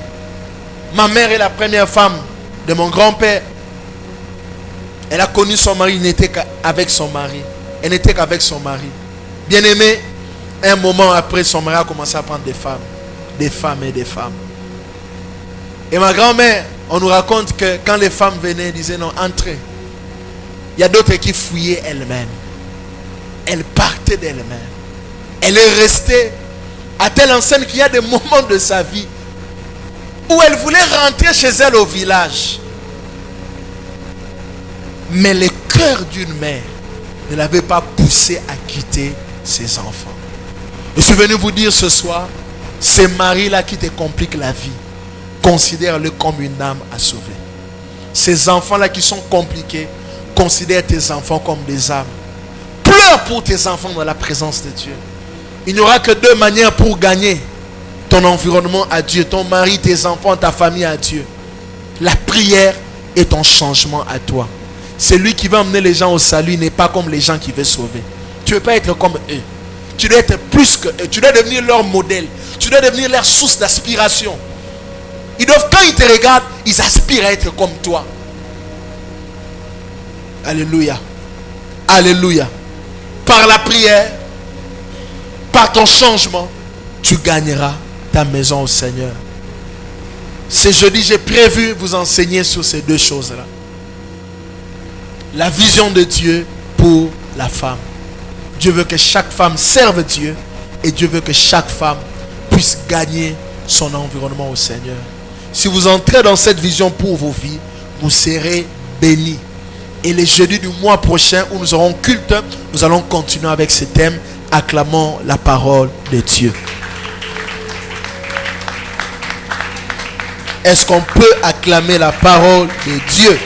ma mère est la première femme de mon grand-père. Elle a connu son mari, il n'était qu'avec son mari. Elle n'était qu'avec son mari. Bien aimé, un moment après, son mari a commencé à prendre des femmes. Des femmes et des femmes. Et ma grand-mère, on nous raconte que quand les femmes venaient, elles disaient non, entrez. Il y a d'autres qui fouillaient elles-mêmes. Elle partait d'elle-même. Elle est restée à telle enseigne qu'il y a des moments de sa vie où elle voulait rentrer chez elle au village. Mais le cœur d'une mère ne l'avait pas poussée à quitter ses enfants. Je suis venu vous dire ce soir, ces maris-là qui te compliquent la vie, considère-le comme une âme à sauver. Ces enfants-là qui sont compliqués, considère tes enfants comme des âmes. Pleure pour tes enfants dans la présence de Dieu. Il n'y aura que deux manières pour gagner ton environnement à Dieu, ton mari, tes enfants, ta famille à Dieu. La prière et ton changement à toi. Celui qui va emmener les gens au salut n'est pas comme les gens qui veulent sauver. Tu ne veux pas être comme eux. Tu dois être plus que eux. Tu dois devenir leur modèle. Tu dois devenir leur source d'aspiration. Ils doivent, quand ils te regardent, ils aspirent à être comme toi. Alléluia. Alléluia. Par la prière, par ton changement, tu gagneras ta maison au Seigneur. Ce jeudi, j'ai prévu vous enseigner sur ces deux choses-là. La vision de Dieu pour la femme. Dieu veut que chaque femme serve Dieu et Dieu veut que chaque femme puisse gagner son environnement au Seigneur. Si vous entrez dans cette vision pour vos vies, vous serez bénis. Et les jeudis du mois prochain où nous aurons culte, nous allons continuer avec ce thème. Acclamons la parole de Dieu. Est-ce qu'on peut acclamer la parole de Dieu?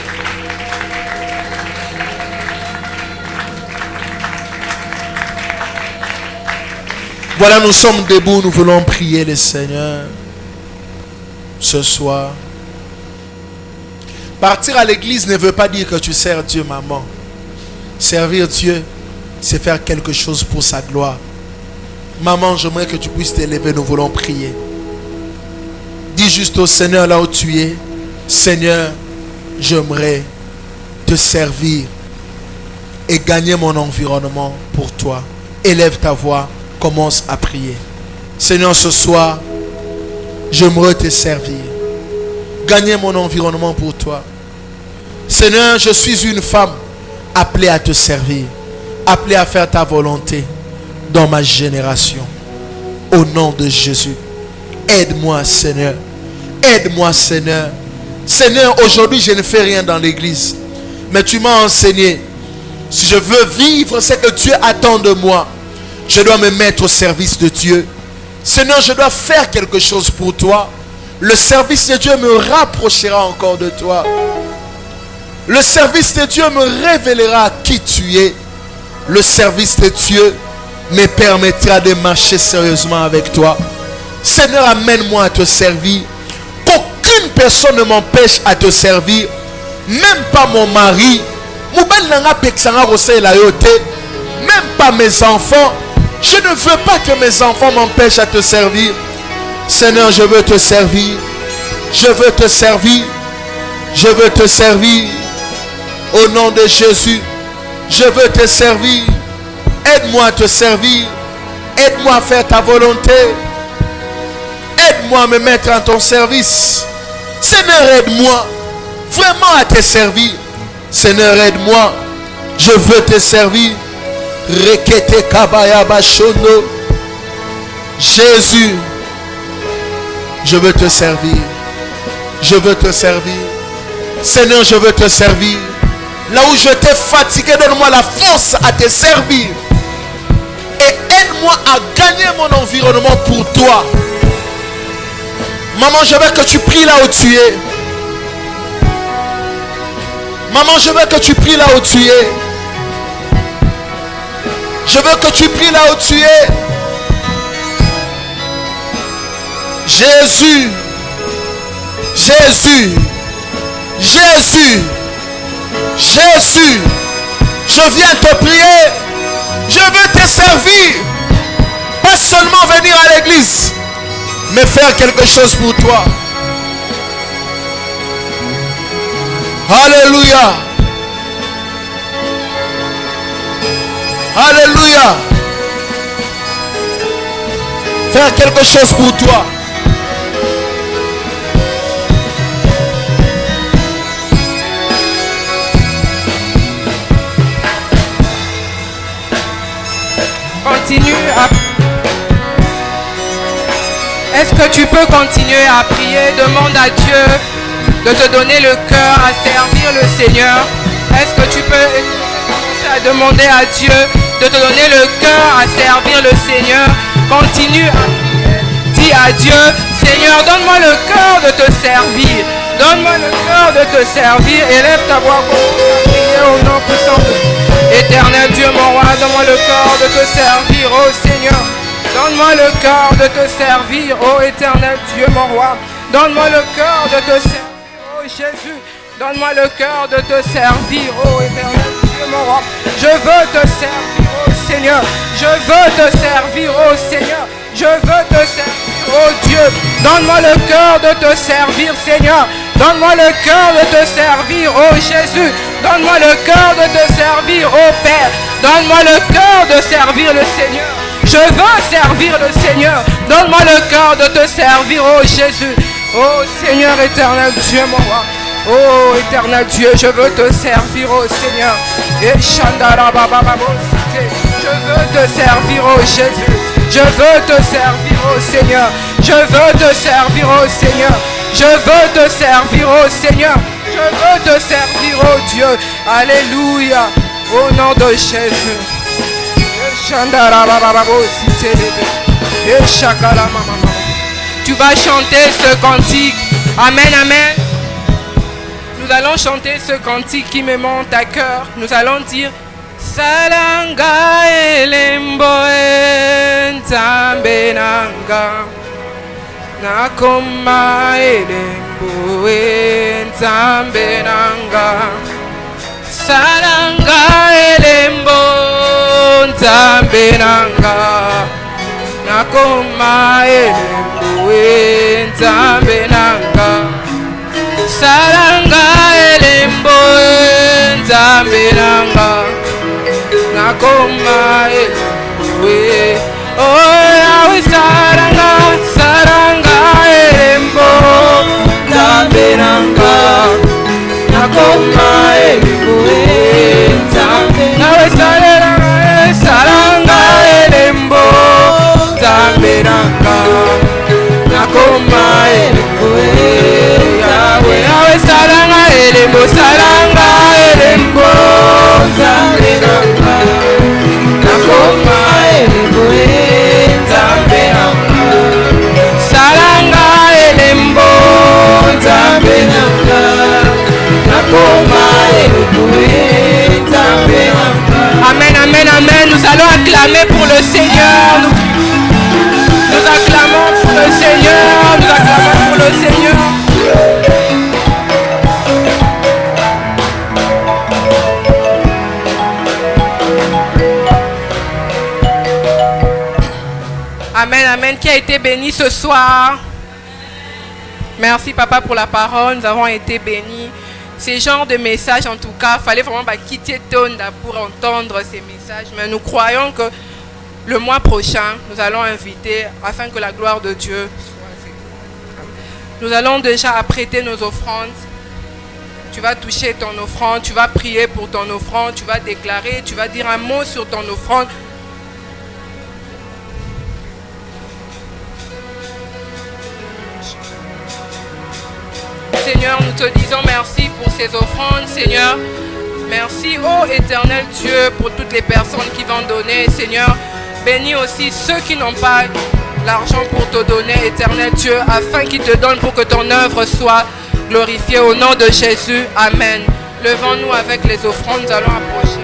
Voilà, nous sommes debout, nous voulons prier le Seigneur ce soir. Partir à l'église ne veut pas dire que tu sers Dieu, maman. Servir Dieu, c'est faire quelque chose pour sa gloire. Maman, j'aimerais que tu puisses t'élever, nous voulons prier. Dis juste au Seigneur là où tu es, Seigneur, j'aimerais te servir et gagner mon environnement pour toi. Élève ta voix, commence à prier. Seigneur, ce soir, j'aimerais te servir. Gagner mon environnement pour toi. Seigneur, je suis une femme appelée à te servir, appelée à faire ta volonté dans ma génération. Au nom de Jésus, aide-moi, Seigneur. Aide-moi, Seigneur. Seigneur, aujourd'hui, je ne fais rien dans l'église, mais tu m'as enseigné. Si je veux vivre ce que Dieu attend de moi, je dois me mettre au service de Dieu. Seigneur, je dois faire quelque chose pour toi. Le service de Dieu me rapprochera encore de toi. Le service de Dieu me révélera qui tu es. Le service de Dieu me permettra de marcher sérieusement avec toi. Seigneur, amène-moi à te servir. Qu'aucune personne ne m'empêche à te servir. Même pas mon mari. Même pas mes enfants. Je ne veux pas que mes enfants m'empêchent à te servir. Seigneur, je veux te servir. Je veux te servir. Je veux te servir. Au nom de Jésus, je veux te servir. Aide-moi à te servir. Aide-moi à faire ta volonté. Aide-moi à me mettre en ton service. Seigneur, aide-moi vraiment à te servir. Seigneur, aide-moi. Je veux te servir. Rekete kabaya bashono. Jésus, je veux te servir. Je veux te servir. Seigneur, je veux te servir. Là où je t'ai fatigué, donne-moi la force à te servir. Et aide-moi à gagner mon environnement pour toi. Maman, je veux que tu pries là où tu es. Maman, je veux que tu pries là où tu es. Je veux que tu pries là où tu es. Jésus. Jésus. Jésus. Jésus. Je viens te prier. Je veux te servir. Pas seulement venir à l'église, mais faire quelque chose pour toi. Alléluia. Alléluia. Faire quelque chose pour toi. Continue à... Est-ce que tu peux continuer à prier? Demande à Dieu de te donner le cœur à servir le Seigneur. Est-ce que tu peux commencer à demander à Dieu de te donner le cœur à servir le Seigneur? Continue à prier. Dis à Dieu, Seigneur, donne-moi le cœur de te servir. Donne-moi le cœur de te servir. Élève ta voix pour prier au nom puissant de Éternel Dieu, mon roi, donne-moi le cœur de te servir, ô Seigneur. Donne-moi le cœur de te servir, ô éternel Dieu, mon roi. Donne-moi le cœur de te servir, ô Jésus. Donne-moi le cœur de te servir, ô éternel Dieu, mon roi. Je veux te servir, ô Seigneur. Je veux te servir, ô Seigneur. Je veux te servir, ô Dieu. Donne-moi le cœur de te servir, Seigneur. Donne-moi le cœur de te servir, ô Jésus. Donne-moi le cœur de te servir, ô Père. Donne-moi le cœur de servir le Seigneur. Je veux servir le Seigneur. Donne-moi le cœur de te servir, ô Jésus. Ô Seigneur éternel Dieu, mon roi. Ô éternel Dieu, je veux te servir, ô Seigneur. Et je veux te servir, ô Jésus. Je veux te servir, ô Seigneur. Je veux te servir, ô Seigneur. Je veux te servir, ô Seigneur. Je veux te servir, ô Dieu. Alléluia. Au nom de Jésus. Tu vas chanter ce cantique. Amen, amen. Nous allons chanter ce cantique qui me monte à cœur. Nous allons dire Salanga elembo nzambe nanga. Nakoma elembo nzambe nanga. Salanga elembo nzambe nanga. Nakoma elembo nzambe nanga. Salanga elembo nzambe nanga. Nakoma elembo. Oh Yahweh saranga saranga elembo nzambe nanga. Nakoma elembo nzambe. Yahweh saranga elembo nzambe nanga. Nakoma elembo. Yahweh saranga elembo nzambe nanga. Nakoma elembo nzambe nanga. Saranga elembo nzambe nanga. Nakoma elembo nzambe nanga. Amen, amen, amen. Nous allons acclamer pour le Seigneur. Nous acclamons pour le Seigneur. Nous acclamons pour le Seigneur. Amen, amen. Qui a été béni ce soir? Merci papa pour la parole. Nous avons été bénis. Ces genres de messages, en tout cas, il fallait vraiment quitter Tonda pour entendre ces messages. Mais nous croyons que le mois prochain, nous allons inviter, afin que la gloire de Dieu soit. Nous allons déjà apprêter nos offrandes. Tu vas toucher ton offrande, tu vas prier pour ton offrande, tu vas déclarer, tu vas dire un mot sur ton offrande. Seigneur, nous te disons merci pour ces offrandes, Seigneur. Merci, ô éternel Dieu, pour toutes les personnes qui vont donner, Seigneur. Bénis aussi ceux qui n'ont pas l'argent pour te donner, éternel Dieu, afin qu'ils te donnent pour que ton œuvre soit glorifiée au nom de Jésus. Amen. Levons-nous avec les offrandes, nous allons approcher.